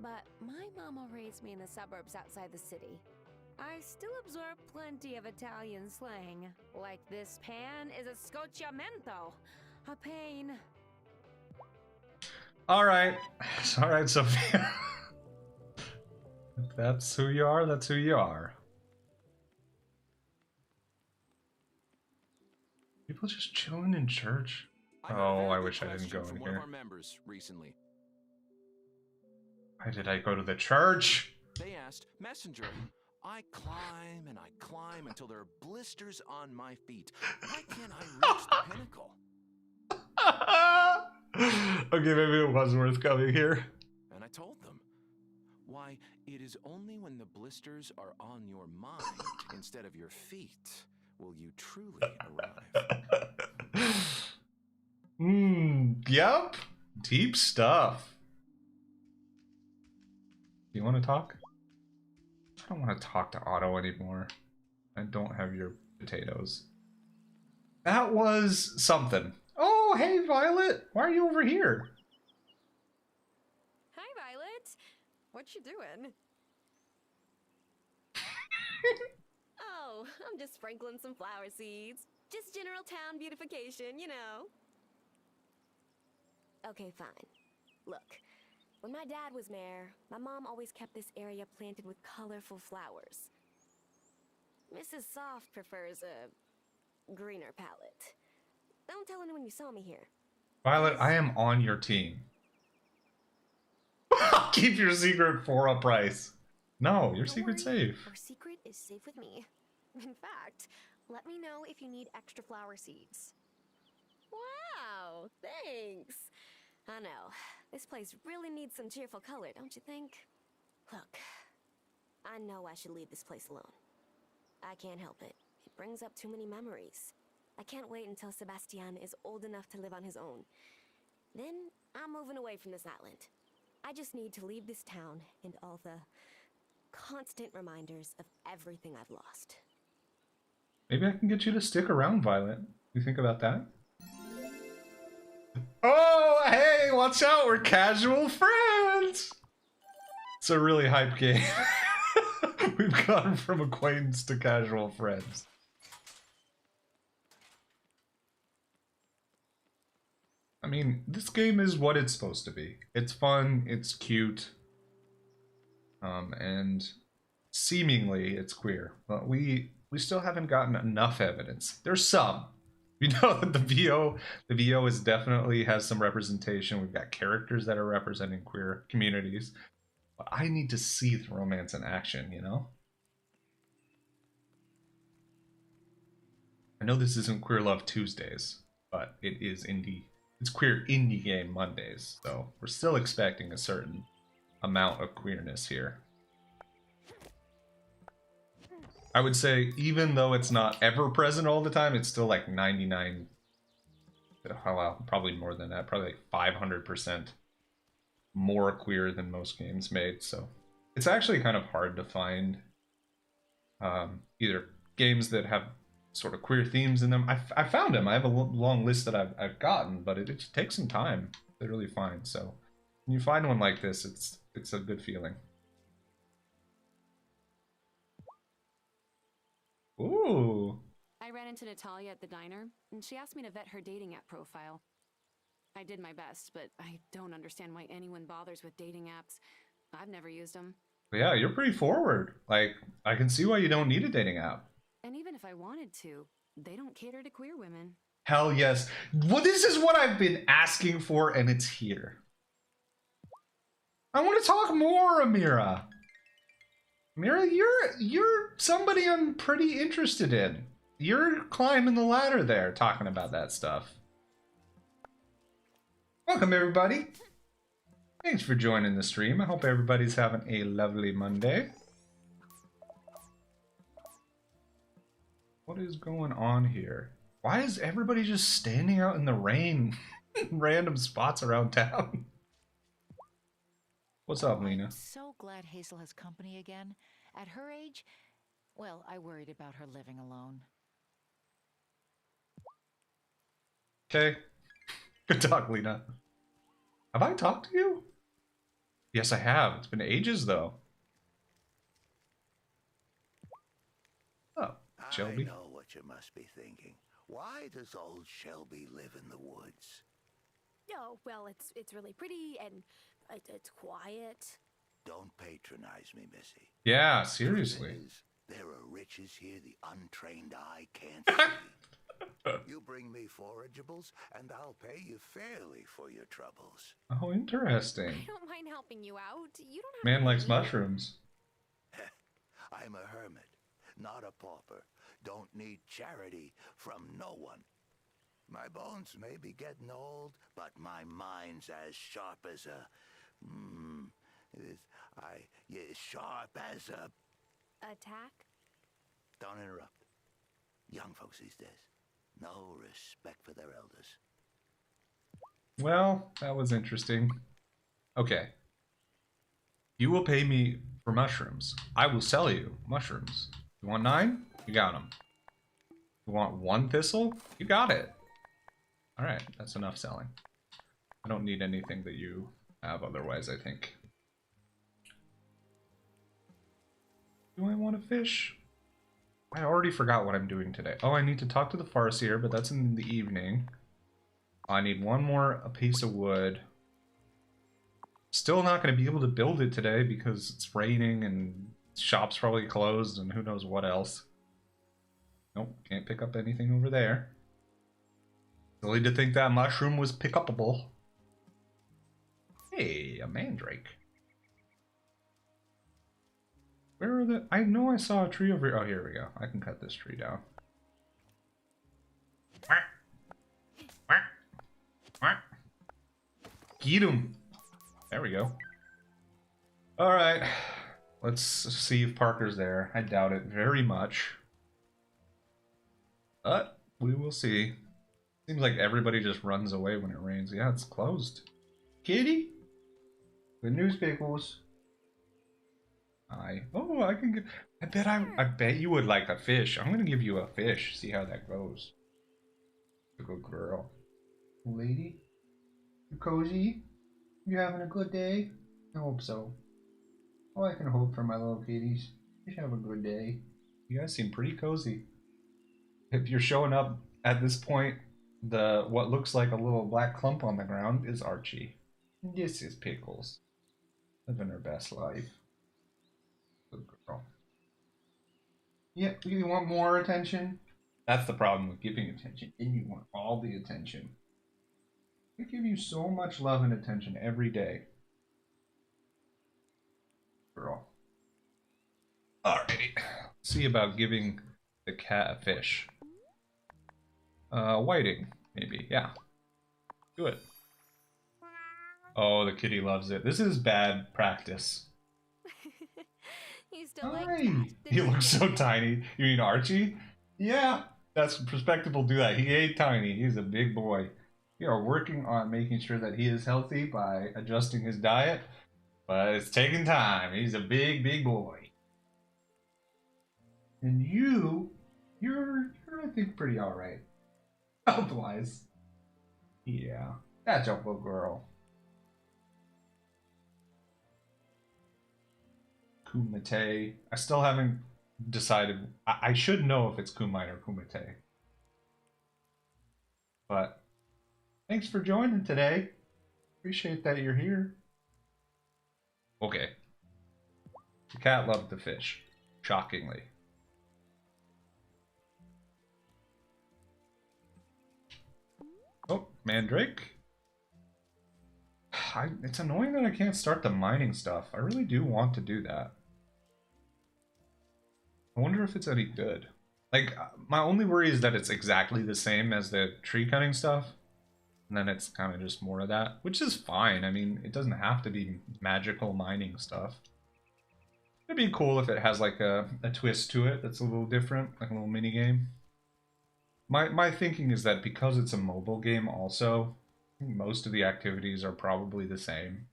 But my mama raised me in the suburbs outside the city. I still absorb plenty of Italian slang. Like this pan is a scocciamento. A pain. All right, Sophia. If that's who you are, that's who you are. People just chilling in church. Oh, I wish I didn't go in one here. of our members recently. Why did I go to the church? They asked, Messenger, I climb until there are blisters on my feet. Why can't I reach the pinnacle? Okay, maybe it was worth coming here. And I told them, why, it is only when the blisters are on your mind instead of your feet will you truly arrive. Yep. Deep stuff. You want to talk? I don't want to talk to Otto anymore. I don't have your potatoes. That was something. Oh, hey, Violet. Why are you over here? Hi, Violet. What you doing? Oh, I'm just sprinkling some flower seeds. Just general town beautification, you know. Okay, fine. Look, when my dad was mayor, my mom always kept this area planted with colorful flowers. Mrs. Soft prefers a greener palette. Don't tell anyone you saw me here. Violet, I am on your team. Keep your secret for a price. No, your secret's safe. Our secret is safe with me. In fact, let me know if you need extra flower seeds. Wow, thanks. I know. This place really needs some cheerful color, don't you think? Look, I know I should leave this place alone. I can't help it. It brings up too many memories. I can't wait until Sebastian is old enough to live on his own. Then I'm moving away from this island. I just need to leave this town and all the constant reminders of everything I've lost. Maybe I can get you to stick around, Violet. You think about that? Oh, hey, watch out, we're casual friends! It's a really hype game. We've gone from acquaintance to casual friends. I mean, this game is what it's supposed to be. It's fun, it's cute, and seemingly it's queer. But we still haven't gotten enough evidence. There's some. We know that the VO is definitely has some representation. We've got characters that are representing queer communities. But I need to see the romance in action, you know? I know this isn't Queer Love Tuesdays, but it is indie. It's Queer Indie Game Mondays, so we're still expecting a certain amount of queerness here. I would say even though it's not ever present all the time, it's still like 99, oh, well, probably more than that, probably like 500% more queer than most games made. So it's actually kind of hard to find either games that have sort of queer themes in them. I found them. I have a long list that I've gotten, but it just takes some time to really find. So when you find one like this, it's a good feeling. Ooh. I ran into Natalia at the diner, and she asked me to vet her dating app profile. I did my best, but I don't understand why anyone bothers with dating apps. I've never used them. Yeah, you're pretty forward. Like, I can see why you don't need a dating app. And even if I wanted to, they don't cater to queer women. Hell yes. Well, this is what I've been asking for, and it's here. I want to talk more, Amira. Amira, you're somebody I'm pretty interested in. You're climbing the ladder there, talking about that stuff. Welcome, everybody. Thanks for joining the stream. I hope everybody's having a lovely Monday. What is going on here? Why is everybody just standing out in the rain in random spots around town? What's up, Lena? I'm so glad Hazel has company again. At her age, well, I worried about her living alone. Okay. Good talk, Lena. Have I talked to you? Yes, I have. It's been ages, though. Oh, Shelby. I know what you must be thinking. Why does old Shelby live in the woods? Oh, well, it's really pretty and it's quiet. Don't patronize me, Missy. Yeah, seriously. There are riches here the untrained eye can't see. You bring me forageables, and I'll pay you fairly for your troubles. Oh, interesting. I don't mind helping you out. You don't have Man to likes pay. mushrooms. I'm a hermit, not a pauper. Don't need charity from no one. My bones may be getting old, but my mind's as sharp as a... sharp as a... Attack? Don't interrupt. Young folks these days. No respect for their elders. Well, that was interesting. Okay. You will pay me for mushrooms. I will sell you mushrooms. You want 9? You got them. You want 1 thistle? You got it. Alright, that's enough selling. I don't need anything that you have otherwise, I think. Do I want to fish? I already forgot what I'm doing today. Oh, I need to talk to the Farseer, but that's in the evening. I need a piece of wood. Still not going to be able to build it today because it's raining and shop's probably closed and who knows what else. Nope, can't pick up anything over there. Silly to think that mushroom was pick-upable. Hey, a mandrake. Where are the... I know I saw a tree over here. Oh, here we go. I can cut this tree down. Get him. There we go. Alright. Let's see if Parker's there. I doubt it very much. But we will see. Seems like everybody just runs away when it rains. Yeah, it's closed. Kitty? Good news, Pickles. Oh, I can get... I bet you would like a fish. I'm gonna give you a fish. See how that goes. A good girl. Lady? You cozy? You having a good day? I hope so. All I can hope for my little kitties. You have a good day. You guys seem pretty cozy. If you're showing up at this point, what looks like a little black clump on the ground is Archie. This is Pickles. Living her best life. Good girl. Yeah, you want more attention? That's the problem with giving attention. And you want all the attention. I give you so much love and attention every day. Girl. Alrighty. See about giving the cat a fish. Whiting, maybe. Yeah. Do it. Oh, the kitty loves it. This is bad practice. You still like Hi. that? He looks so tiny. You mean Archie? Yeah, that's Perspective will do that. He ain't tiny. He's a big boy. We are working on making sure that he is healthy by adjusting his diet, but it's taking time. He's a big, big boy. And you're I think pretty all right. Health-wise. Yeah, that's a good girl. Kumite. I still haven't decided. I should know if it's Kumite or Kumite. But thanks for joining today. Appreciate that you're here. Okay. The cat loved the fish. Shockingly. Oh, Mandrake. It's annoying that I can't start the mining stuff. I really do want to do that. I wonder if it's any good. Like, my only worry is that it's exactly the same as the tree cutting stuff. And then it's kind of just more of that, which is fine. I mean, it doesn't have to be magical mining stuff. It'd be cool if it has like a twist to it that's a little different, like a little mini game. My thinking is that because it's a mobile game also, most of the activities are probably the same.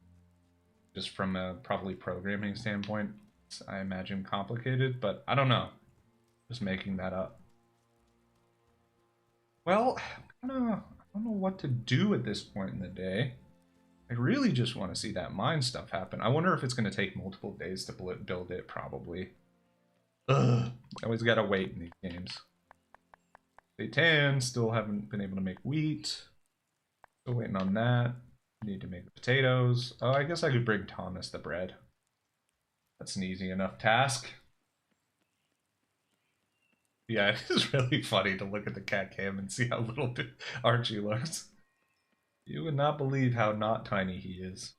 Just from a probably programming standpoint, it's, I imagine, complicated, but I don't know. Just making that up. Well, I don't know what to do at this point in the day. I really just want to see that mine stuff happen. I wonder if it's going to take multiple days to build it, probably. Ugh. I always gotta wait in these games. Day 10, still haven't been able to make wheat. Still waiting on that. Need to make the potatoes. Oh, I guess I could bring Thomas the bread. That's an easy enough task. Yeah, it is really funny to look at the cat cam and see how little Archie looks. You would not believe how not tiny he is.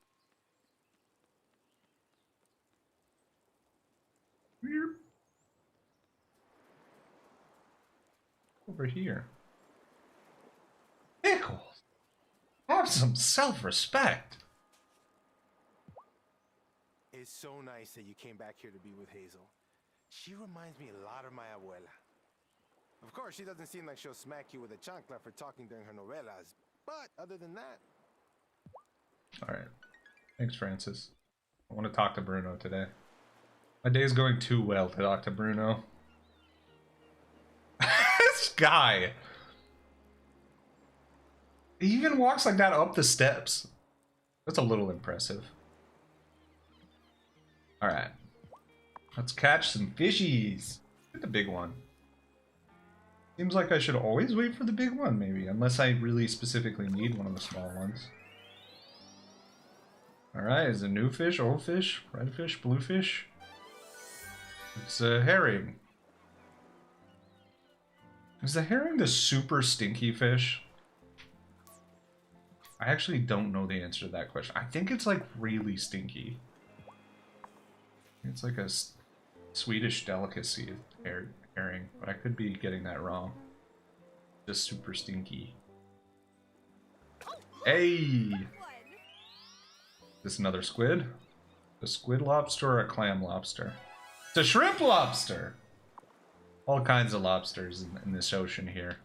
Over here. Pickles! Have some self-respect! It's so nice that you came back here to be with Hazel. She reminds me a lot of my abuela. Of course, she doesn't seem like she'll smack you with a chancla for talking during her novelas, but other than that... Alright. Thanks, Francis. I want to talk to Bruno today. My day is going too well to talk to Bruno. This guy! He even walks like that up the steps. That's a little impressive. Alright. Let's catch some fishies. Get the big one. Seems like I should always wait for the big one, maybe. Unless I really specifically need one of the small ones. Alright, is it new fish, old fish, red fish, blue fish? It's a herring. Is the herring the super stinky fish? I actually don't know the answer to that question. I think it's like really stinky. It's like a Swedish delicacy, herring, but I could be getting that wrong. Just super stinky. Hey! Is this another squid? A squid lobster or a clam lobster? It's a shrimp lobster! All kinds of lobsters in this ocean here.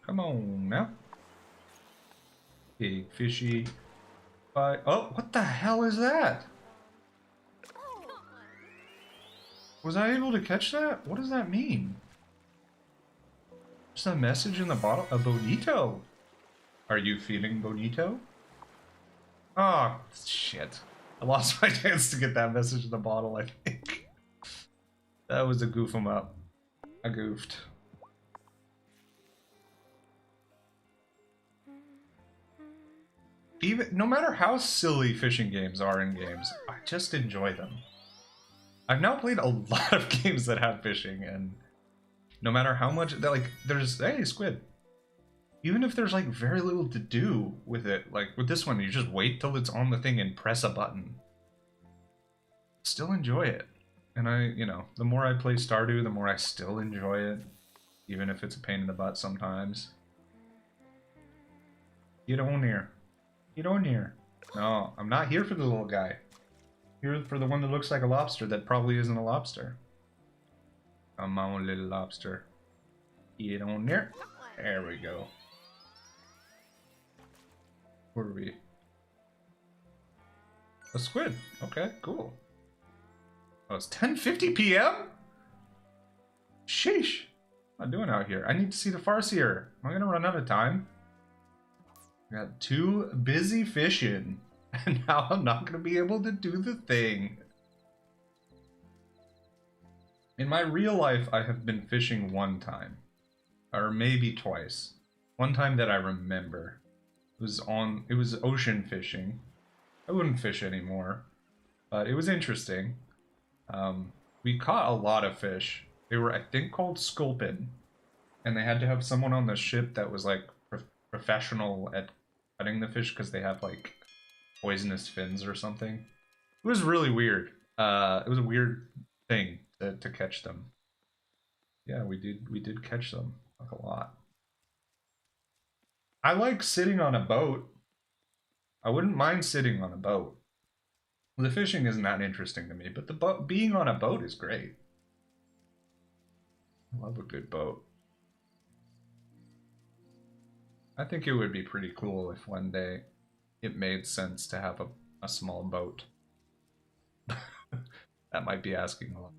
Come on now. Big fishy. Oh, what the hell is that? Was I able to catch that? What does that mean? Just a message in the bottle? A bonito. Are you feeling bonito? Oh, shit. I lost my chance to get that message in the bottle, I think. That was a goof 'em up. I goofed. Even no matter how silly fishing games are in games, I just enjoy them. I've now played a lot of games that have fishing, and no matter how much, like, there's, hey, squid. Even if there's like very little to do with it, like with this one, you just wait till it's on the thing and press a button. Still enjoy it. And the more I play Stardew, the more I still enjoy it. Even if it's a pain in the butt sometimes. Get on here. Get on here. No, I'm not here for the little guy. Here for the one that looks like a lobster that probably isn't a lobster. Come on, little lobster. Get on there. There we go. Where are we? A squid. Okay, cool. Oh, it's 10:50 p.m.? Sheesh. What am I doing out here? I need to see the farseer. Am I gonna run out of time? I got too busy fishing. And now I'm not gonna be able to do the thing. In my real life, I have been fishing one time. Or maybe twice. One time that I remember. It was ocean fishing. I wouldn't fish anymore. But it was interesting. We caught a lot of fish. They were, I think, called sculpin. And they had to have someone on the ship that was like professional at cutting the fish because they have like poisonous fins or something. It was really weird. It was a weird thing to catch them. Yeah, we did catch them like a lot. I like sitting on a boat. I wouldn't mind sitting on a boat. The fishing isn't that interesting to me, but the being on a boat is great. I love a good boat. I think it would be pretty cool if one day it made sense to have a small boat. That might be asking a lot.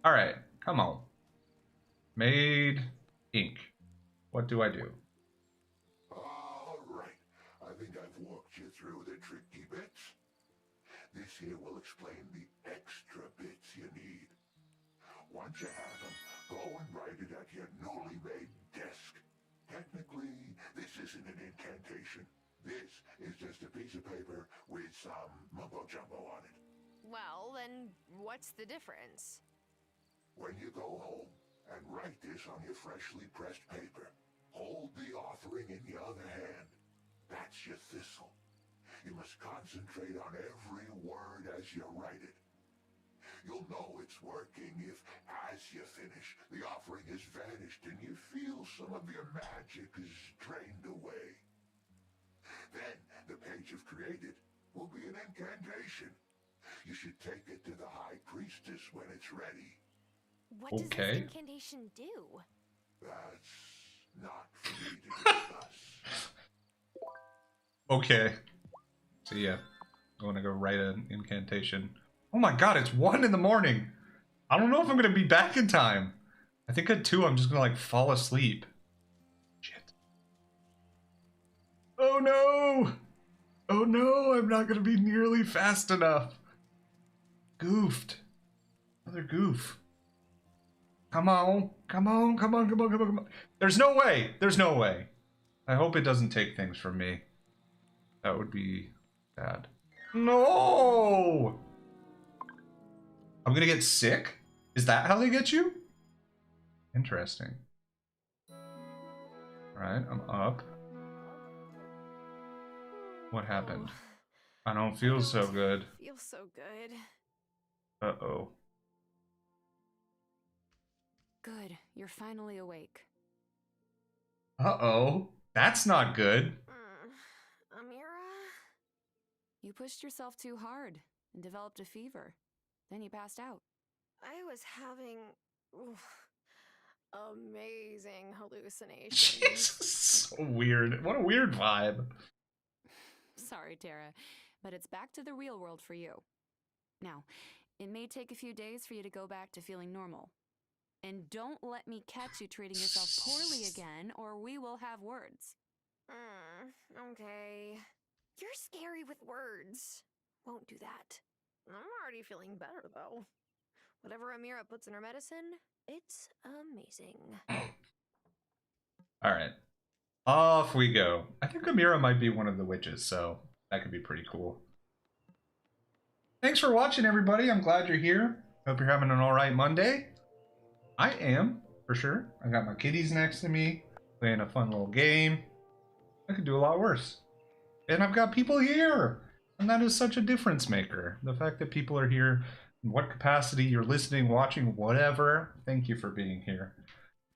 Alright, come on. Made ink. What do I do? Alright, I think I've walked you through the tricky bits. This here will explain the extra bits you need. Once you have them, go and write it at your newly made desk. Technically, this isn't an incantation. This is just a piece of paper with some mumbo-jumbo on it. Well, then what's the difference? When you go home and write this on your freshly pressed paper, hold the offering in your other hand. That's your thistle. You must concentrate on every word as you write it. You'll know it's working if, as you finish, the offering has vanished and you feel some of your magic is drained away. Then, the page you've created will be an incantation. You should take it to the High Priestess when it's ready. What does this incantation do? That's not for me to discuss. Okay. So yeah, I'm gonna go write an incantation. Oh my god, it's 1 in the morning. I don't know if I'm gonna be back in time. I think at 2 I'm just gonna like fall asleep. Shit. Oh no! Oh no, I'm not gonna be nearly fast enough. Goofed. Another goof. Come on, come on, come on, come on, come on, come on. There's no way, there's no way. I hope it doesn't take things from me. That would be bad. No! I'm gonna get sick? Is that how they get you? Interesting. Alright, I'm up. What happened? I don't feel so good. Feels so good. Uh-oh. Good, you're finally awake. Uh-oh. That's not good. Amira? You pushed yourself too hard and developed a fever. Then you passed out. I was having amazing hallucinations. Jesus, so weird. What a weird vibe. Sorry, Tara, but it's back to the real world for you. Now, it may take a few days for you to go back to feeling normal. And don't let me catch you treating yourself poorly again, or we will have words. Okay. You're scary with words. Won't do that. I'm already feeling better, though. Whatever Amira puts in her medicine, it's amazing. Alright. Off we go. I think Amira might be one of the witches, so that could be pretty cool. Thanks for watching, everybody. I'm glad you're here. Hope you're having an alright Monday. I am, for sure. I got my kitties next to me, playing a fun little game. I could do a lot worse. And I've got people here! And that is such a difference maker. The fact that people are here, in what capacity you're listening, watching, whatever, thank you for being here.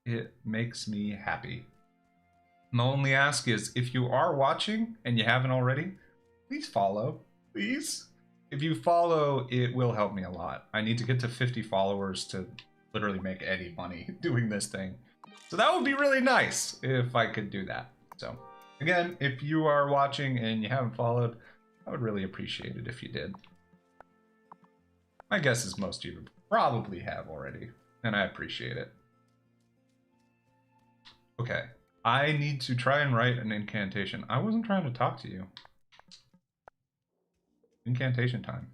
It makes me happy. My only ask is, if you are watching, and you haven't already, Please follow. Please. If you follow, it will help me a lot. I need to get to 50 followers to literally make any money doing this thing. So that would be really nice if I could do that. So again, if you are watching and you haven't followed, I would really appreciate it if you did. My guess is most of you probably have already, and I appreciate it. Okay, I need to try and write an incantation. I wasn't trying to talk to you. Incantation time.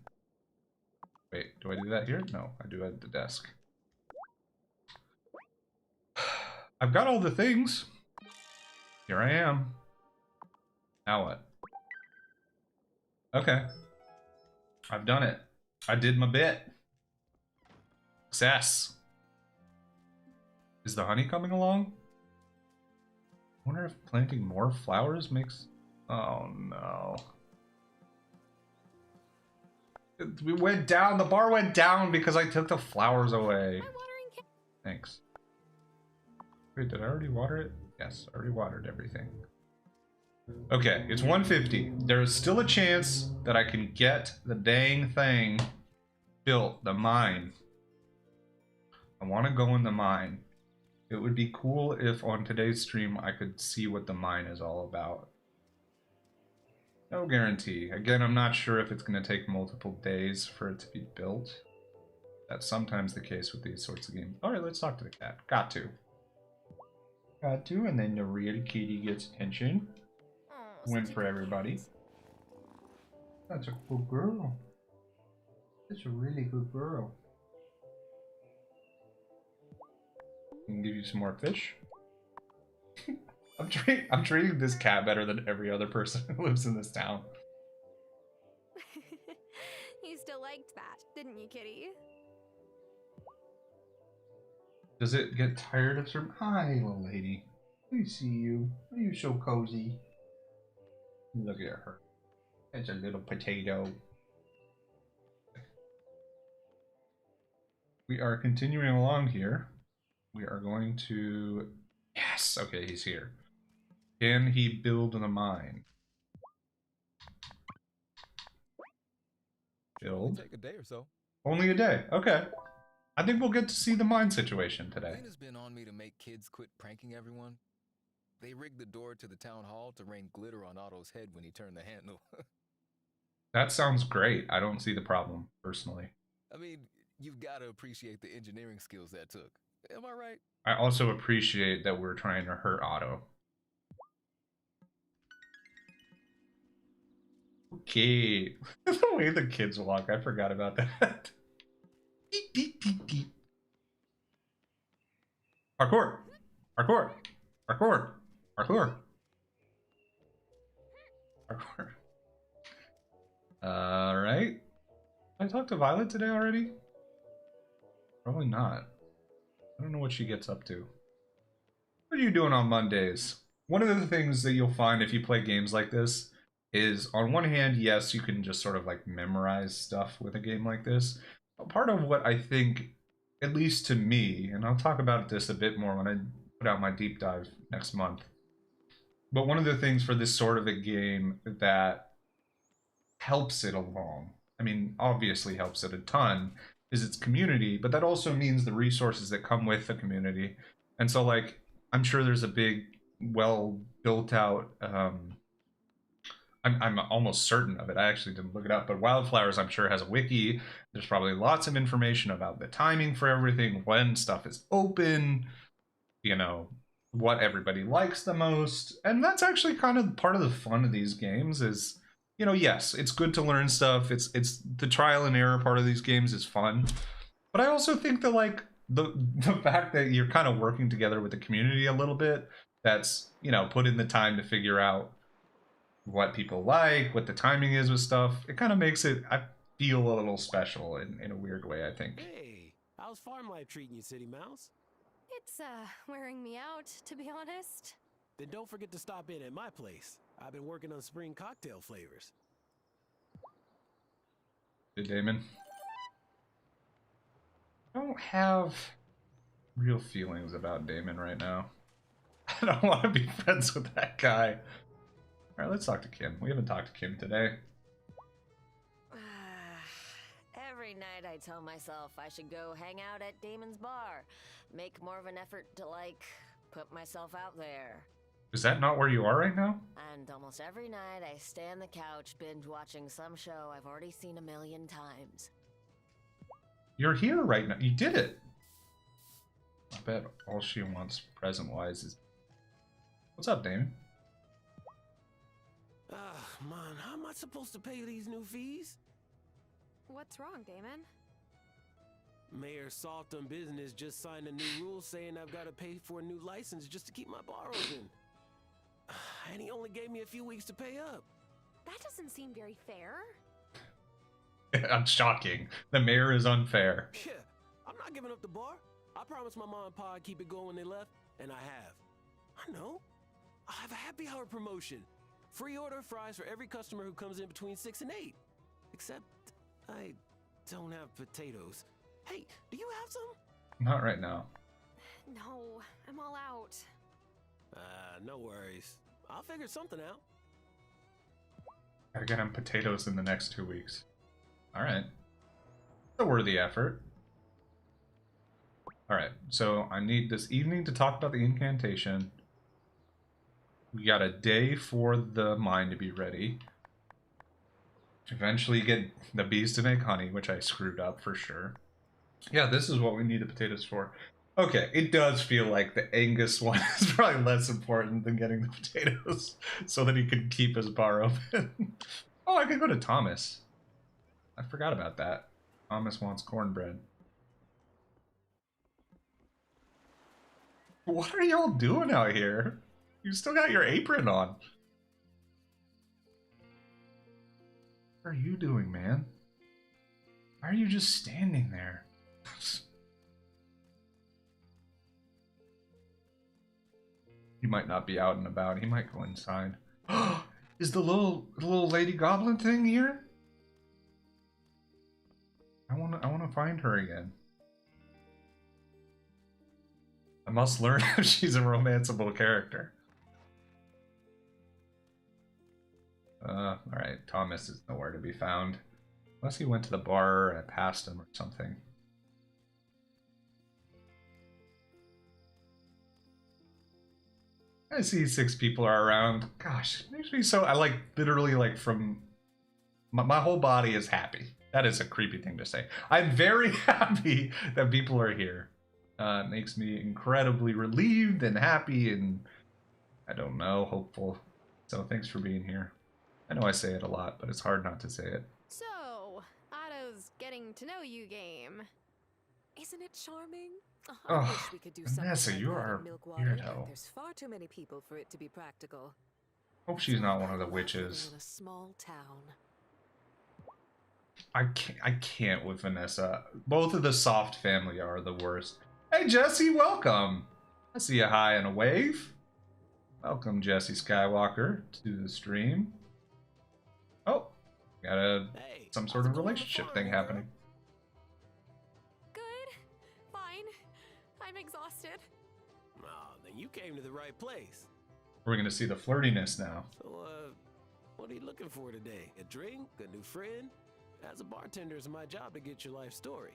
Wait, do I do that here? No, I do it at the desk. I've got all the things. Here I am. Now what? Okay. I've done it. I did my bit. Success. Is the honey coming along? I wonder if planting more flowers makes... Oh no. We went down. The bar went down because I took the flowers away. Thanks. Wait, did I already water it? Yes, I already watered everything. Okay, it's 150. There's still a chance that I can get the dang thing built, the mine. I want to go in the mine. It would be cool if on today's stream I could see what the mine is all about. No guarantee. Again, I'm not sure if it's going to take multiple days for it to be built. That's sometimes the case with these sorts of games. Alright, let's talk to the cat. Got to. Got to, and then the real kitty gets attention. Win for everybody. That's a good girl. That's a really good girl. I can give you some more fish. I'm treating this cat better than every other person who lives in this town. You still liked that, didn't you, kitty? Does it get tired of some... Hi, little lady. I see you. Are you so cozy? Look at her. It's a little potato. We are continuing along here. We are going to... Yes! Okay, he's here. Can he build the mine? Build. Take a day or so. Only a day. Okay. I think we'll get to see the mine situation today. Lena's been on me to make kids quit pranking everyone. They rigged the door to the town hall to rain glitter on Otto's head when he turned the handle. That sounds great. I don't see the problem, personally. I mean, you've got to appreciate the engineering skills that took. Am I right? I also appreciate that we're trying to hurt Otto. Okay. The way the kids walk, I forgot about that. Beep, beep, beep, beep. Parkour! Parkour! Parkour! Parkour! Parkour. Alright. Did I talk to Violet today already? Probably not. I don't know what she gets up to. What are you doing on Mondays? One of the things that you'll find if you play games like this is, on one hand, yes, you can just sort of like memorize stuff with a game like this. But part of what I think, at least to me, and I'll talk about this a bit more when I put out my deep dive next month, but one of the things for this sort of a game that helps it along, I mean, obviously helps it a ton, is its community, but that also means the resources that come with the community. And so, like, I'm sure there's a big, well built out, I'm almost certain of it. I actually didn't look it up, but Wylde Flowers, I'm sure, has a wiki. There's probably lots of information about the timing for everything, when stuff is open, you know, what everybody likes the most. And that's actually kind of part of the fun of these games is, you know, yes, it's good to learn stuff. It's the trial and error part of these games is fun. But I also think that, like, the fact that you're kind of working together with the community a little bit, that's, you know, put in the time to figure out what people like, what the timing is with stuff, it kind of makes it, I feel, a little special in a weird way, I think. Hey, how's farm life treating you, City Mouse? It's, wearing me out, to be honest. Then don't forget to stop in at my place. I've been working on spring cocktail flavors. Hey, Damon. I don't have real feelings about Damon right now. I don't want to be friends with that guy. Alright, let's talk to Kim. We haven't talked to Kim today. Every night I tell myself I should go hang out at Damon's bar. Make more of an effort to, like, put myself out there. Is that not where you are right now? And almost every night I stay on the couch binge watching some show I've already seen 1,000,000 times. You're here right now. You did it. I bet all she wants present-wise is... What's up, Damon? Man, how am I supposed to pay these new fees? What's wrong, Damon? Mayor Soft on Business just signed a new rule saying I've got to pay for a new license just to keep my bar open. And he only gave me a few weeks to pay up. That doesn't seem very fair. I'm shocking. The mayor is unfair. Yeah, I'm not giving up the bar. I promised my mom and pa I'd keep it going when they left, and I have. I know. I'll have a happy hour promotion. Free order of fries for every customer who comes in between 6 and 8. Except I don't have potatoes. Hey, do you have some? Not right now. No, I'm all out. No worries. I'll figure something out. Gotta get him potatoes in the next 2 weeks. Alright. A worthy effort. Alright, so I need this evening to talk about the incantation. We got a day for the mine to be ready. Eventually get the bees to make honey, which I screwed up for sure. Yeah, this is what we need the potatoes for. Okay, it does feel like the Angus one is probably less important than getting the potatoes so that he can keep his bar open. Oh, I can go to Thomas. I forgot about that. Thomas wants cornbread. What are y'all doing out here? You still got your apron on. What are you doing, man? Why are you just standing there? He might not be out and about. He might go inside. Is the little lady goblin thing here? I wanna find her again. I must learn if she's a romanceable character. Alright, Thomas is nowhere to be found. Unless he went to the bar and I passed him or something. I see 6 people are around. Gosh, it makes me so... I like, literally, like, from... My whole body is happy. That is a creepy thing to say. I'm very happy that people are here. It makes me incredibly relieved and happy and... I don't know, hopeful. So thanks for being here. I know I say it a lot, but it's hard not to say it. So, Otto's getting to know you game. Isn't it charming? Oh, Oh, I wish we could do something Vanessa, like you that are in a Milkwater. weirdo. There's far too many people for it to be practical. Hope she's not one of the witches. In a small town. I can't with Vanessa. Both of the Soft family are the worst. Hey Jesse, welcome. I see a hi and a wave. Welcome Jesse Skywalker to the stream. Oh, got some sort of relationship thing happening. Good. Fine. I'm exhausted. Oh, then you came to the right place. We're gonna see the flirtiness now. So, what are you looking for today? A drink? A new friend? As a bartender, it's my job to get your life story.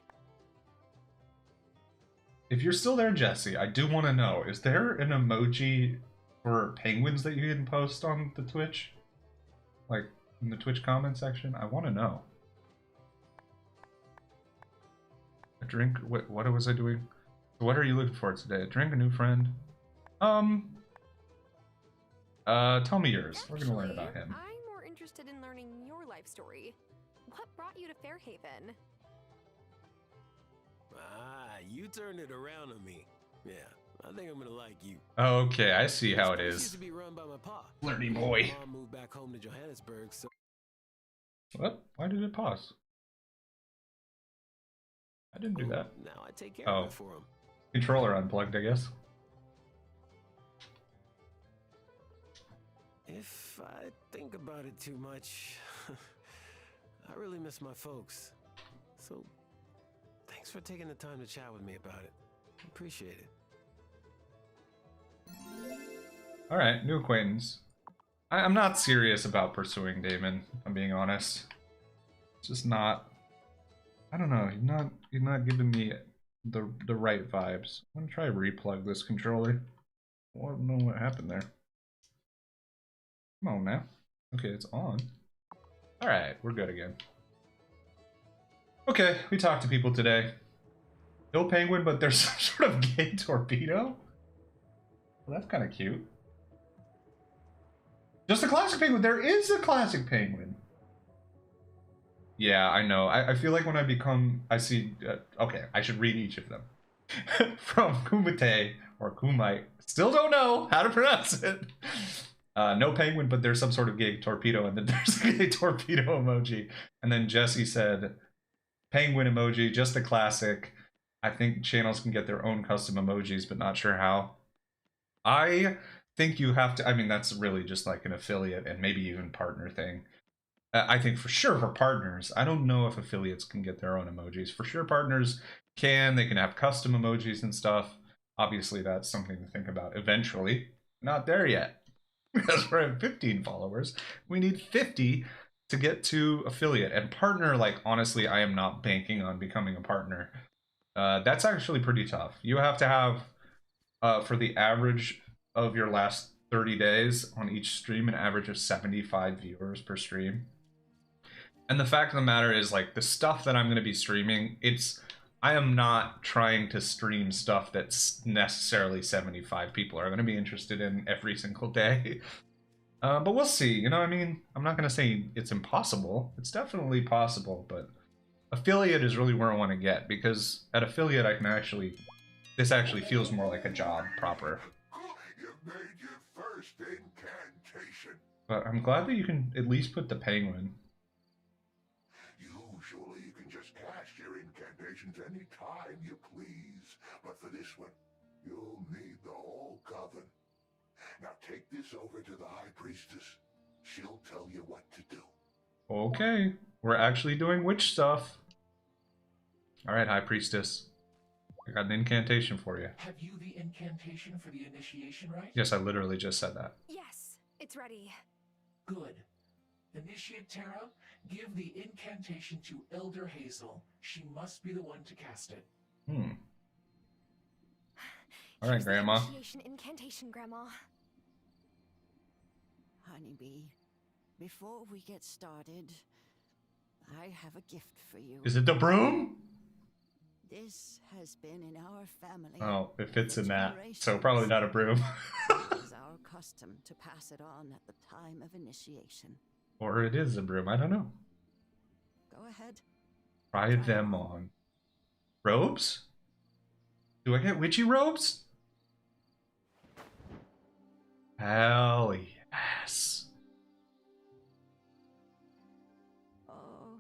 If you're still there, Jesse, I do want to know, is there an emoji for penguins that you can post on the Twitch? Like, in the Twitch comment section? I want to know. A drink? What was I doing? What are you looking for today? A drink, a new friend? Tell me yours. We're gonna learn about him. I'm more interested in learning your life story. What brought you to Fairhaven? You turned it around on me. Yeah, I think I'm gonna like you. Okay, I see how it This used is. to be run by my pa. Flirty boy. My mom moved back home to Johannesburg, so... What? Why did it pause? I didn't do that. Now I take care of it for him. Controller unplugged, I guess. If I think about it too much, I really miss my folks. So, thanks for taking the time to chat with me about it. Appreciate it. Alright, new acquaintance. I'm not serious about pursuing Damon, if I'm being honest. It's just not. I don't know. He's not giving me the right vibes. I'm gonna try to replug this controller. I don't know what happened there. Come on now. Okay, it's on. All right, we're good again. Okay, we talked to people today. No penguin, but there's some sort of gay torpedo. Well, that's kind of cute. Just a classic penguin. There is a classic penguin. Yeah, I know. I feel like when I see... okay, I should read each of them. From Kumite, or Kumite. Still don't know how to pronounce it. No penguin, but there's some sort of gay torpedo, and then there's a gay torpedo emoji. And then Jesse said, penguin emoji, just a classic. I think channels can get their own custom emojis, but not sure how. I think you have to... I mean, that's really just like an affiliate and maybe even partner thing. I think for sure for partners. I don't know if affiliates can get their own emojis. For sure partners can. They can have custom emojis and stuff. Obviously, that's something to think about eventually. Not there yet. Because we're at 15 followers. We need 50 to get to affiliate. And partner, like, honestly, I am not banking on becoming a partner. That's actually pretty tough. You have to have, for the average of your last 30 days on each stream, an average of 75 viewers per stream. And the fact of the matter is, like, the stuff that I'm going to be streaming, I am not trying to stream stuff that's necessarily 75 people are going to be interested in every single day. But we'll see, you know what I mean? I'm not going to say it's impossible. It's definitely possible, but affiliate is really where I want to get, because at affiliate I can actually, this actually feels more like a job proper. You made your first incantation. But I'm glad that you can at least put the penguin. Usually you can just cast your incantations anytime you please, but for this one, you'll need the whole coven. Now take this over to the High Priestess. She'll tell you what to do. Okay, we're actually doing witch stuff. Alright, High Priestess. I got an incantation for you. Have you the incantation for the initiation, right? Yes, I literally just said that. Yes, it's ready. Good. Initiate Terra, give the incantation to Elder Hazel. She must be the one to cast it. All right, Grandma. Initiation incantation, Grandma. Honeybee, before we get started, I have a gift for you. Is it the broom? This has been in our family. Oh, it fits in that. So probably not a broom. It is our custom to pass it on at the time of initiation. Or it is a broom, I don't know. Go ahead. Try them on. Robes? Do I get witchy robes? Hell yes. Oh,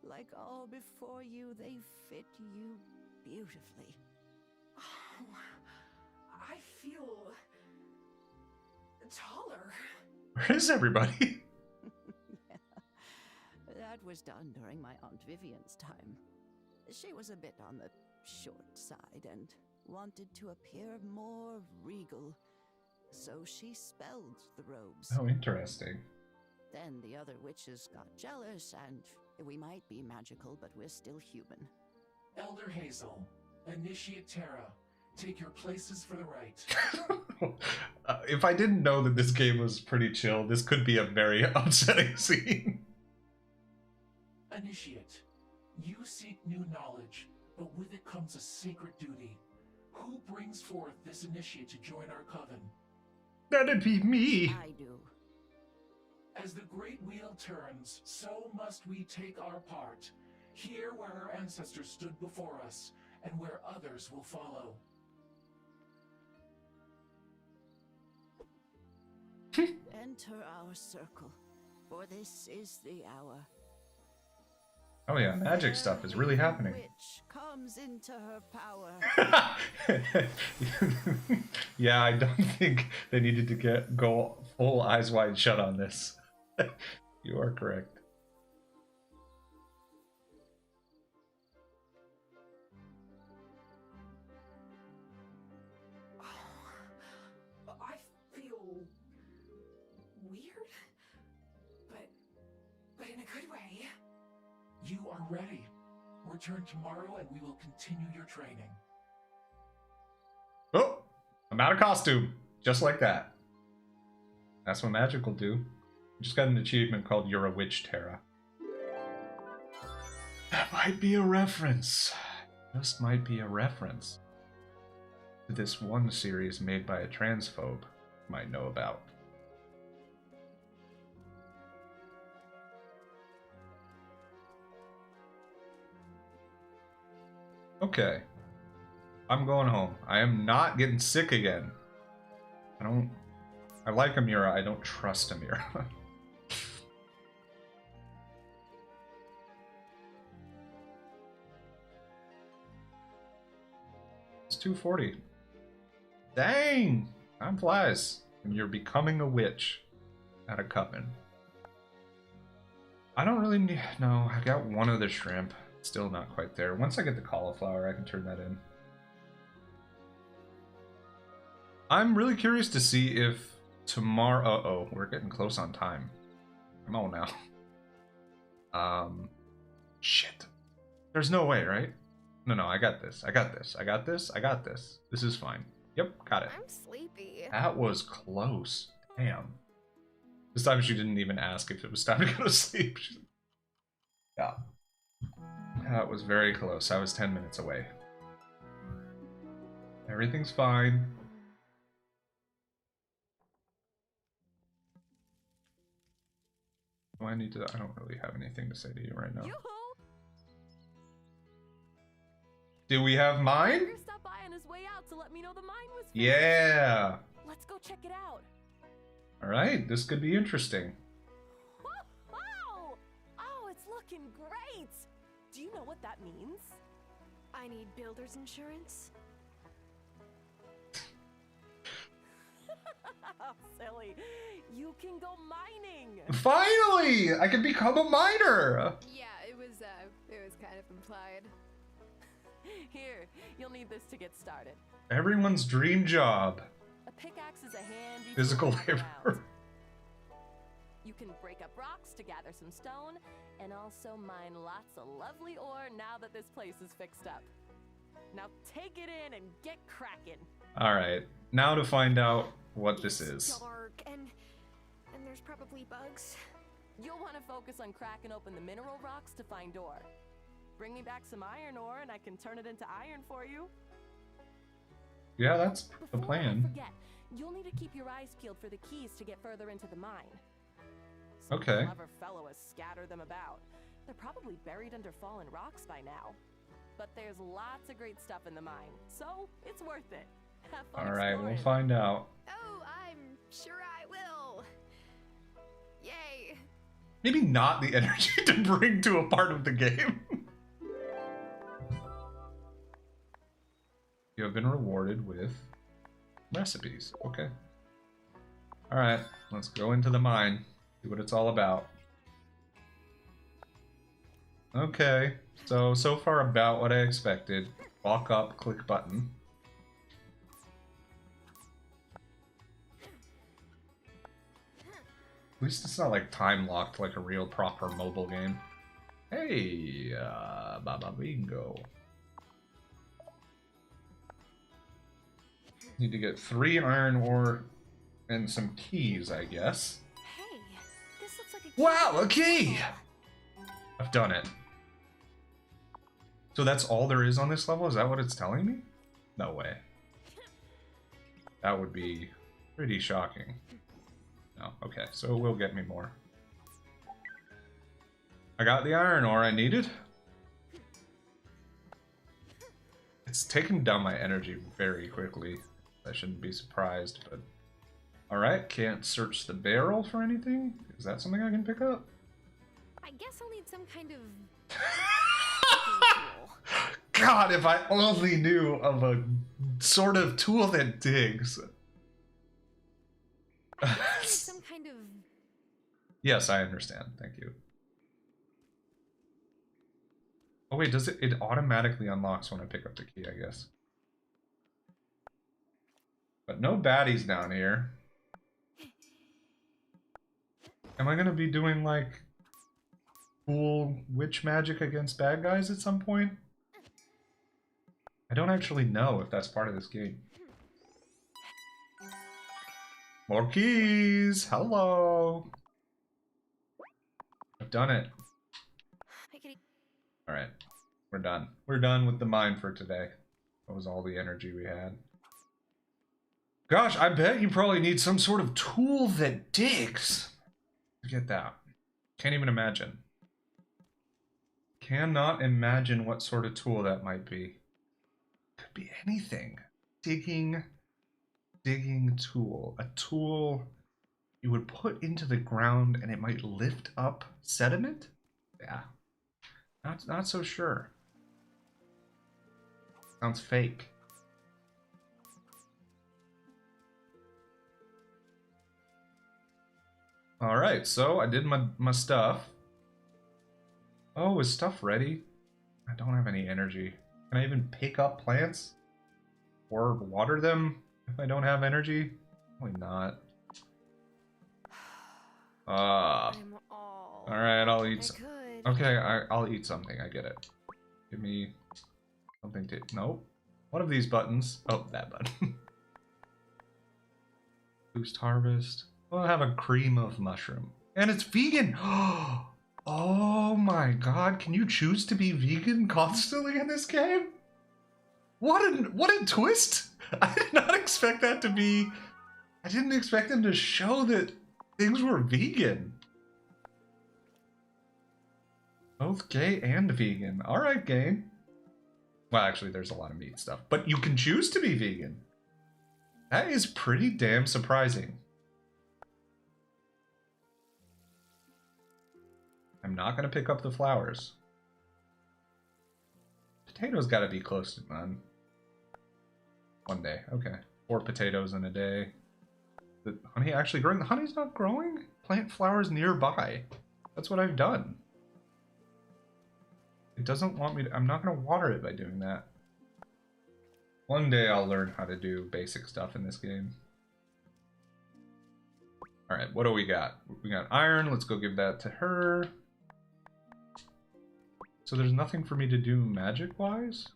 like all before you, they fit you beautifully. Oh, I feel taller. Where is everybody? Yeah, that was done during my Aunt Vivian's time. She was a bit on the short side and wanted to appear more regal, so she spelled the robes. Oh, interesting. Then the other witches got jealous, and we might be magical, but we're still human. Elder Hazel, initiate Terra. Take your places for the right. If I didn't know that this game was pretty chill, this could be a very upsetting scene. Initiate. You seek new knowledge, but with it comes a sacred duty. Who brings forth this initiate to join our coven? That'd be me. I do. As the great wheel turns, so must we take our part, here where our ancestors stood before us, and where others will follow. Enter our circle, for this is the hour. Oh yeah, magic stuff is really happening. Witch comes into her power. Yeah, I don't think they needed to go full eyes wide shut on this. You are correct. I feel weird. you are ready. Return tomorrow and we will continue your training. Oh, I'm out of costume. Just like that. That's what magic will do. Just got an achievement called You're a Witch, Terra. That might be a reference. Just might be a reference to this one series made by a transphobe you might know about. Okay. I'm going home. I am not getting sick again. I like Amira. I don't trust Amira. It's 2:40. Dang! Time flies. And you're becoming a witch at a coven. I don't really need... No, I got one of the shrimp. Still not quite there. Once I get the cauliflower, I can turn that in. I'm really curious to see if tomorrow... Uh-oh, we're getting close on time. Come on now. Shit. There's no way, right? No, I got this. I got this. I got this. I got this. This is fine. Yep, got it. I'm sleepy. That was close. Damn. This time she didn't even ask if it was time to go to sleep. Yeah. That was very close. I was 10 minutes away. Everything's fine. Do I need to... I don't really have anything to say to you right now. Do we have mine? Stopped by on his way out to let me know the mine was finished. Yeah. Let's go check it out. All right, this could be interesting. Wow! Oh, it's looking great. Do you know what that means? I need builder's insurance. Silly. You can go mining. Finally, I can become a miner. Yeah, it was kind of implied. Here, you'll need this to get started. Everyone's dream job. A pickaxe is a handy Physical tool labor. around. You can break up rocks to gather some stone, and also mine lots of lovely ore now that this place is fixed up. Now take it in and get cracking. All right, now to find out what this is. Dark and there's probably bugs. You'll want to focus on cracking open the mineral rocks to find ore. Bring me back some iron ore and I can turn it into iron for you. Yeah, that's the Before I plan. forget, you'll need to keep your eyes peeled for the keys to get further into the mine. Some Okay. clever fellow has scattered them about. They're probably buried under fallen rocks by now. But there's lots of great stuff in the mine, so it's worth it. Have fun All right, exploring. we'll find out. Oh, I'm sure I will. Yay. Maybe not the energy to bring to a part of the game. You have been rewarded with recipes. Okay. All right, let's go into the mine. See what it's all about. Okay, so far about what I expected. Walk up, click button. At least it's not like time locked like a real proper mobile game. Hey, Baba Bingo. Need to get 3 iron ore and some keys, I guess. Hey, this looks like a Wow, a key! I've done it. So that's all there is on this level? Is that what it's telling me? No way. That would be pretty shocking. No, okay, so it will get me more. I got the iron ore I needed. It's taken down my energy very quickly. I shouldn't be surprised, but... Alright, can't search the barrel for anything? Is that something I can pick up? I guess I'll need some kind of God, if I only knew of a sort of tool that digs. some kind of Yes, I understand. Thank you. Oh wait, does it automatically unlocks when I pick up the key, I guess. But no baddies down here. Am I gonna be doing like cool witch magic against bad guys at some point? I don't actually know if that's part of this game. More keys! Hello! I've done it. Alright. We're done. We're done with the mine for today. That was all the energy we had. Gosh, I bet you probably need some sort of tool that digs. Forget that. Can't even imagine. Cannot imagine what sort of tool that might be. Could be anything. Digging tool. A tool you would put into the ground and it might lift up sediment? Yeah. Not so sure. Sounds fake. Alright, so I did my stuff. Oh, is stuff ready? I don't have any energy. Can I even pick up plants? Or water them if I don't have energy? Probably not. Alright, I'll eat some. Okay, I'll eat something, I get it. Give me something to... Nope. One of these buttons. Oh, that button. Boost harvest. We'll have a cream of mushroom. And it's vegan! Oh my god, can you choose to be vegan constantly in this game? What a twist! I did not expect that to be... I didn't expect them to show that things were vegan. Both gay and vegan. Alright, game. Well, actually, there's a lot of meat stuff. But you can choose to be vegan. That is pretty damn surprising. I'm not going to pick up the flowers. Potatoes got to be close to none. One day. Okay. 4 potatoes in a day. The honey actually growing? The honey's not growing? Plant flowers nearby. That's what I've done. It doesn't want me to... I'm not going to water it by doing that. One day I'll learn how to do basic stuff in this game. Alright, what do we got? We got iron. Let's go give that to her. So there's nothing for me to do magic-wise?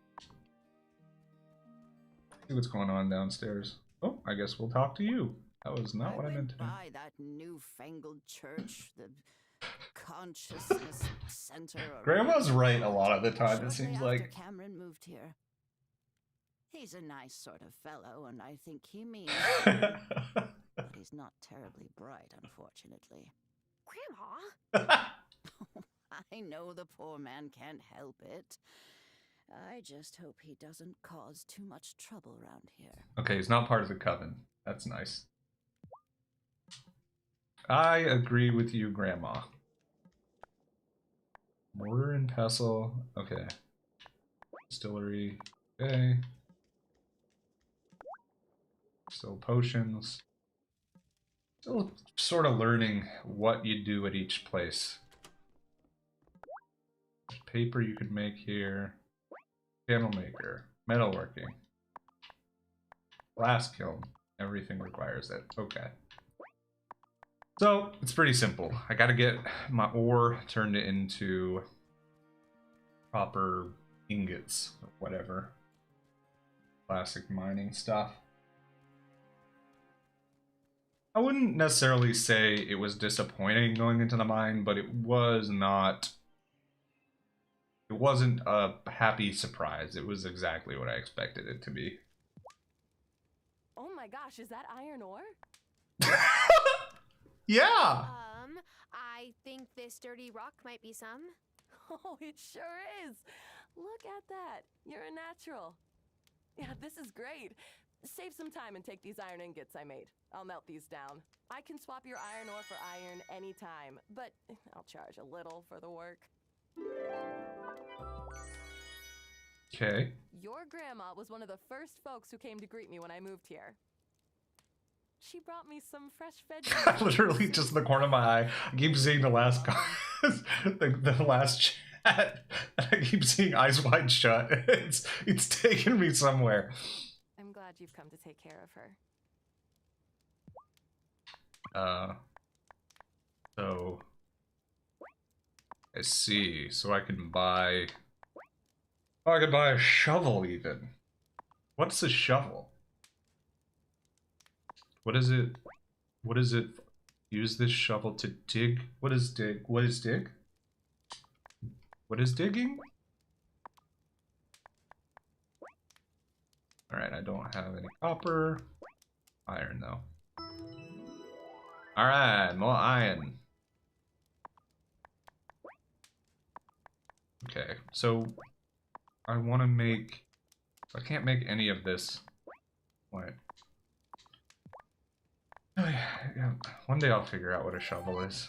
See what's going on downstairs. Oh, I guess we'll talk to you. That was not what I meant to do. By that newfangled church, the consciousness center. Grandma's right a lot of the time, it seems like. Cameron moved here. He's a nice sort of fellow, and I think he means. But he's not terribly bright, unfortunately. Grandma? I know the poor man can't help it. I just hope he doesn't cause too much trouble around here. Okay, he's not part of the coven. That's nice. I agree with you, Grandma. Mortar and pestle. Okay. Distillery. Okay. Still potions. Still sort of learning what you do at each place. Paper you could make here. Candle maker. Metalworking. Glass kiln. Everything requires it. Okay. So, it's pretty simple. I gotta get my ore turned into proper ingots, or whatever. Classic mining stuff. I wouldn't necessarily say it was disappointing going into the mine, but it was not... It wasn't a happy surprise. It was exactly what I expected it to be. Oh my gosh, is that iron ore? Yeah! I think this dirty rock might be some. Oh, it sure is. Look at that. You're a natural. Yeah, this is great. Save some time and take these iron ingots I made. I'll melt these down. I can swap your iron ore for iron anytime, but I'll charge a little for the work. Okay. Your grandma was one of the first folks who came to greet me when I moved here. She brought me some fresh veggies. Literally just in the corner of my eye. I keep seeing the last the last chat. And I keep seeing eyes wide shut. It's taking me somewhere. I'm glad you've come to take care of her. So I see. So I can buy... Oh, I could buy a shovel even. What's a shovel? What is it? What is it? Use this shovel to dig. What is dig? What is dig? What is digging? Alright, I don't have any copper. Iron, though. Alright, more iron. Okay, so I want to make... I can't make any of this. Wait. Oh, yeah. One day I'll figure out what a shovel is.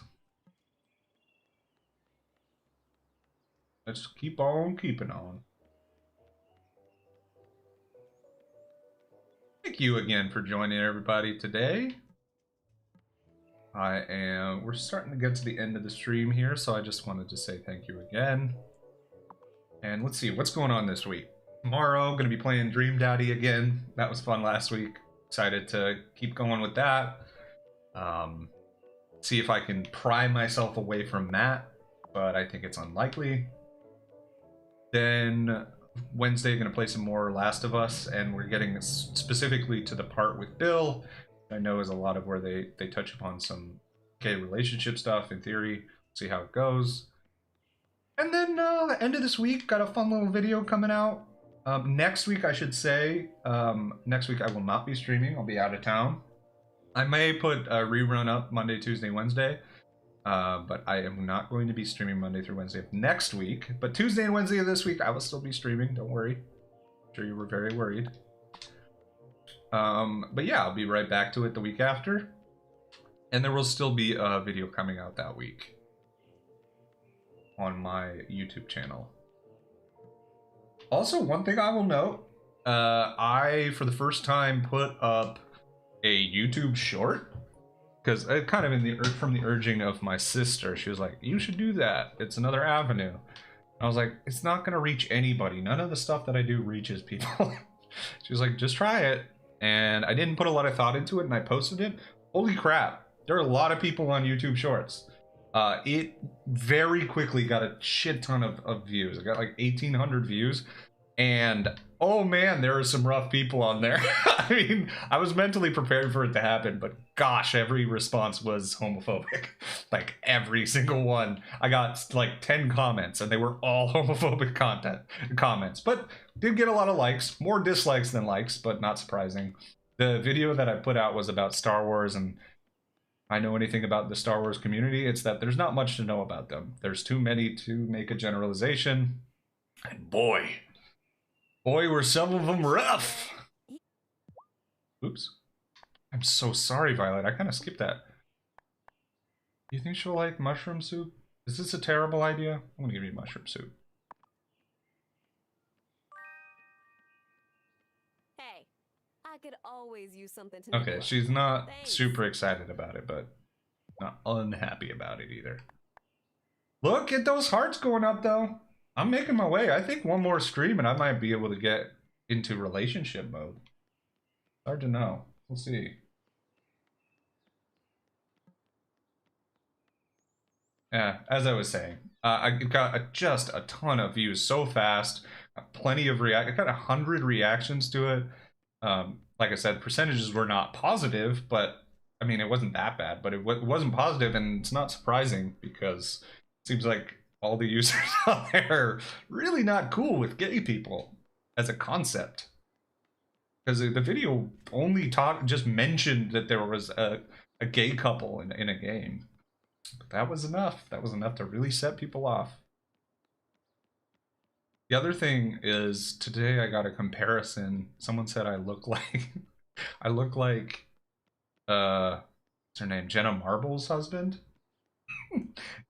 Let's keep on keeping on. Thank you again for joining everybody today. We're starting to get to the end of the stream here, so I just wanted to say thank you again. And let's see, what's going on this week? Tomorrow, gonna be playing Dream Daddy again. That was fun last week. Excited to keep going with that. See if I can pry myself away from Matt, but I think it's unlikely. Then Wednesday, gonna play some more Last of Us, and we're getting specifically to the part with Bill. I know is a lot of where they touch upon some gay relationship stuff in theory. See how it goes. And then the end of this week, got a fun little video coming out. Next week, I should say, next week I will not be streaming. I'll be out of town. I may put a rerun up Monday, Tuesday, Wednesday. But I am not going to be streaming Monday through Wednesday of next week. But Tuesday and Wednesday of this week, I will still be streaming. Don't worry. I'm sure you were very worried. But yeah, I'll be right back to it the week after. And there will still be a video coming out that week on my YouTube channel. Also, one thing I will note, I, for the first time, put up a YouTube short. Because kind of from the urging of my sister, she was like, you should do that. It's another avenue. I was like, it's not going to reach anybody. None of the stuff that I do reaches people. She was like, just try it. And I didn't put a lot of thought into it, and I posted it. Holy crap. There are a lot of people on YouTube Shorts. It very quickly got a shit ton of views. I got like 1,800 views. And oh man, there are some rough people on there. I mean, I was mentally prepared for it to happen, but gosh, every response was homophobic. Like every single one. I got like 10 comments and they were all homophobic comments, but did get a lot of likes, more dislikes than likes, but not surprising. The video that I put out was about Star Wars, and I know anything about the Star Wars community, it's that there's not much to know about them. There's too many to make a generalization. And boy, were some of them rough. Oops. I'm so sorry, Violet. I kind of skipped that. Do you think she'll like mushroom soup? Is this a terrible idea? I'm gonna give you mushroom soup. Hey, I could always use something to Okay, she's not super excited about it, but not unhappy about it either. Look at those hearts going up, though. I'm making my way. I think one more stream and I might be able to get into relationship mode. Hard to know. We'll see. Yeah, as I was saying, I got just a ton of views so fast. Plenty of I got 100 reactions to it. Like I said, percentages were not positive, but I mean, it wasn't that bad, but it wasn't positive, and it's not surprising because it seems like all the users out there are really not cool with gay people as a concept. Because the video only just mentioned that there was a gay couple in a game. But that was enough. That was enough to really set people off. The other thing is, today I got a comparison. Someone said I look like what's her name? Jenna Marbles' husband.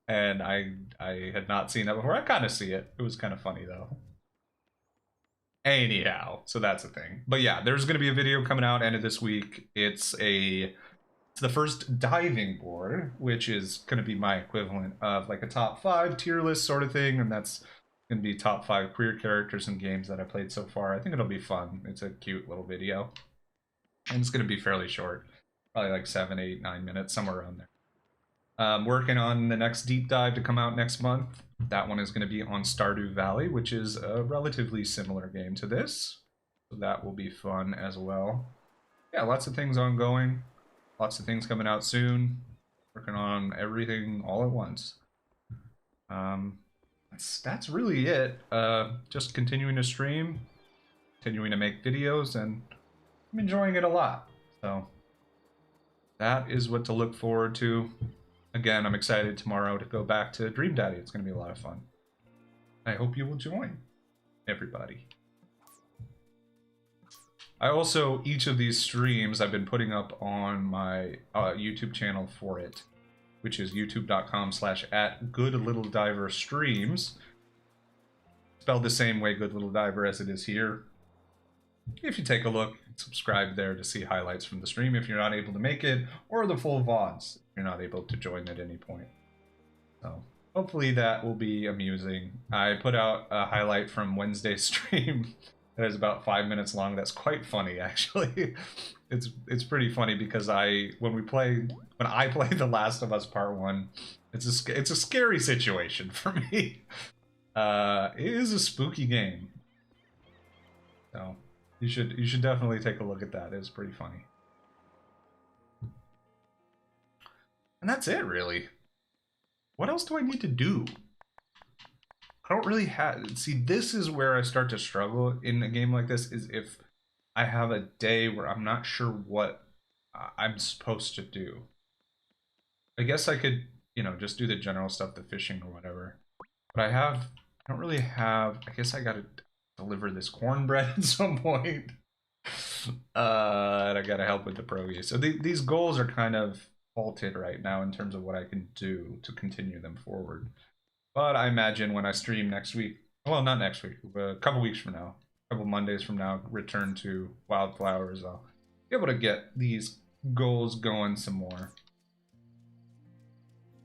And I had not seen that before. I kind of see it. It was kind of funny though. Anyhow, so that's the thing. But yeah, there's going to be a video coming out end of this week. It's the first diving board, which is going to be my equivalent of like a top 5 tier list sort of thing, and that's going to be top 5 queer characters in games that I played so far. I think it'll be fun. It's a cute little video, and it's going to be fairly short, probably like 7, 8, 9 minutes, somewhere around there. I'm working on the next deep dive to come out next month. That one is going to be on Stardew Valley, which is a relatively similar game to this. So that will be fun as well. Yeah, lots of things ongoing. Lots of things coming out soon. Working on everything all at once. That's really it. Just continuing to stream, continuing to make videos, and I'm enjoying it a lot. So that is what to look forward to. Again, I'm excited tomorrow to go back to Dream Daddy. It's going to be a lot of fun. I hope you will join, everybody. I also, each of these streams I've been putting up on my YouTube channel for it, which is youtube.com/@goodlittleDiverStreams. Spelled the same way, Good Little Diver, as it is here. If you take a look, subscribe there to see highlights from the stream if you're not able to make it, or the full VODs if you're not able to join at any point. So hopefully that will be amusing. I put out a highlight from Wednesday's stream that is about 5 minutes long. That's quite funny, actually. It's pretty funny because when I play The Last of Us Part 1, it's a scary situation for me. It is a spooky game. So you should definitely take a look at that. It's pretty funny. And that's it, really. What else do I need to do? I don't really have... See, this is where I start to struggle in a game like this, is if I have a day where I'm not sure what I'm supposed to do. I guess I could, just do the general stuff, the fishing or whatever. But I don't really have... I guess I gotta deliver this cornbread at some point. And I gotta help with the progress. So these goals are kind of halted right now in terms of what I can do to continue them forward. But I imagine when I stream next week, well, not next week, but a couple weeks from now, a couple Mondays from now, return to Wylde Flowers, I'll be able to get these goals going some more.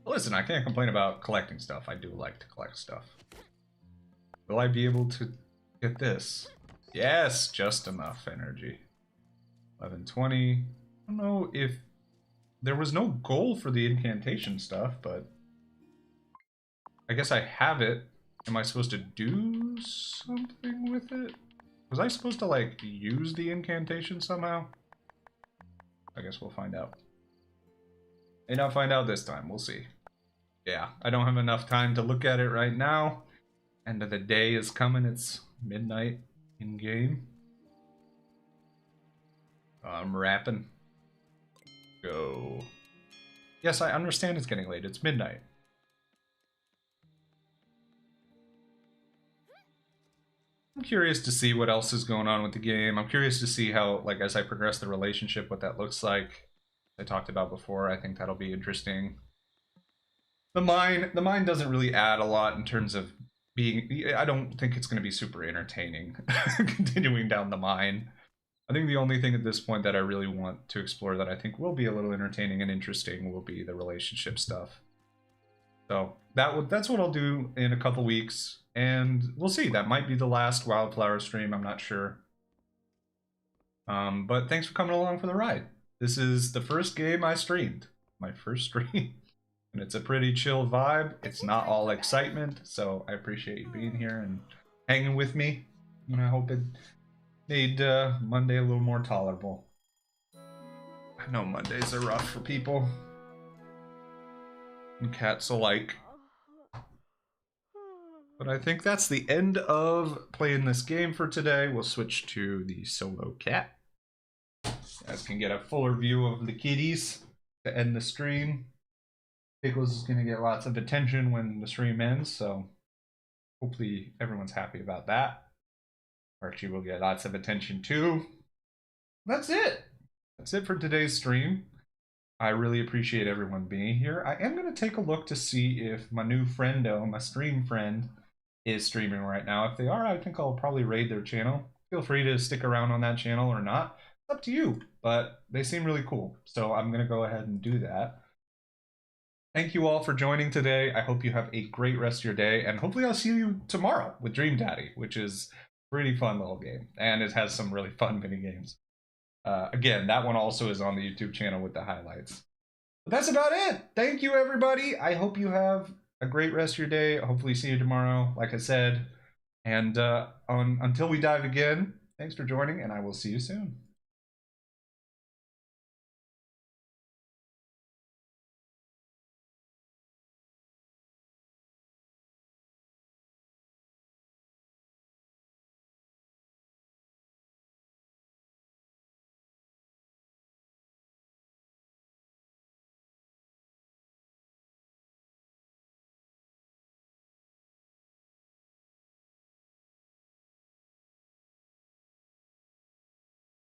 But listen, I can't complain about collecting stuff. I do like to collect stuff. Will I be able to get this? Yes, just enough energy. 1120. I don't know if there was no goal for the incantation stuff, but I guess I have it. Am I supposed to do something with it? Was I supposed to, like, use the incantation somehow? I guess we'll find out. May not find out this time. We'll see. Yeah, I don't have enough time to look at it right now. End of the day is coming. It's midnight in-game. I'm rapping. Go. Yes, I understand it's getting late. It's midnight. I'm curious to see what else is going on with the game. I'm curious to see how, like, as I progress the relationship, what that looks like. I talked about before. I think that'll be interesting. The mine doesn't really add a lot in terms of being... I don't think it's going to be super entertaining continuing down the mine. I think the only thing at this point that I really want to explore that I think will be a little entertaining and interesting will be the relationship stuff. So that's what I'll do in a couple weeks, and we'll see. That might be the last Wylde Flowers stream, I'm not sure. But thanks for coming along for the ride. This is the first game I streamed, my first stream. And it's a pretty chill vibe. It's not all excitement, so I appreciate you being here and hanging with me. And I hope it made Monday a little more tolerable. I know Mondays are rough for people. And cats alike. But I think that's the end of playing this game for today. We'll switch to the solo cat. You guys can get a fuller view of the kitties to end the stream. Pickles is going to get lots of attention when the stream ends, so hopefully everyone's happy about that. Archie will get lots of attention too. That's it. That's it for today's stream. I really appreciate everyone being here. I am going to take a look to see if my new friendo, my stream friend, is streaming right now. If they are, I think I'll probably raid their channel. Feel free to stick around on that channel or not. It's up to you, but they seem really cool. So I'm going to go ahead and do that. Thank you all for joining today. I hope you have a great rest of your day, and hopefully I'll see you tomorrow with Dream Daddy, which is a pretty fun little game, and it has some really fun mini games. Again, that one also is on the YouTube channel with the highlights. But that's about it. Thank you, everybody. I hope you have a great rest of your day. Hopefully see you tomorrow, like I said. And until we dive again, thanks for joining, and I will see you soon.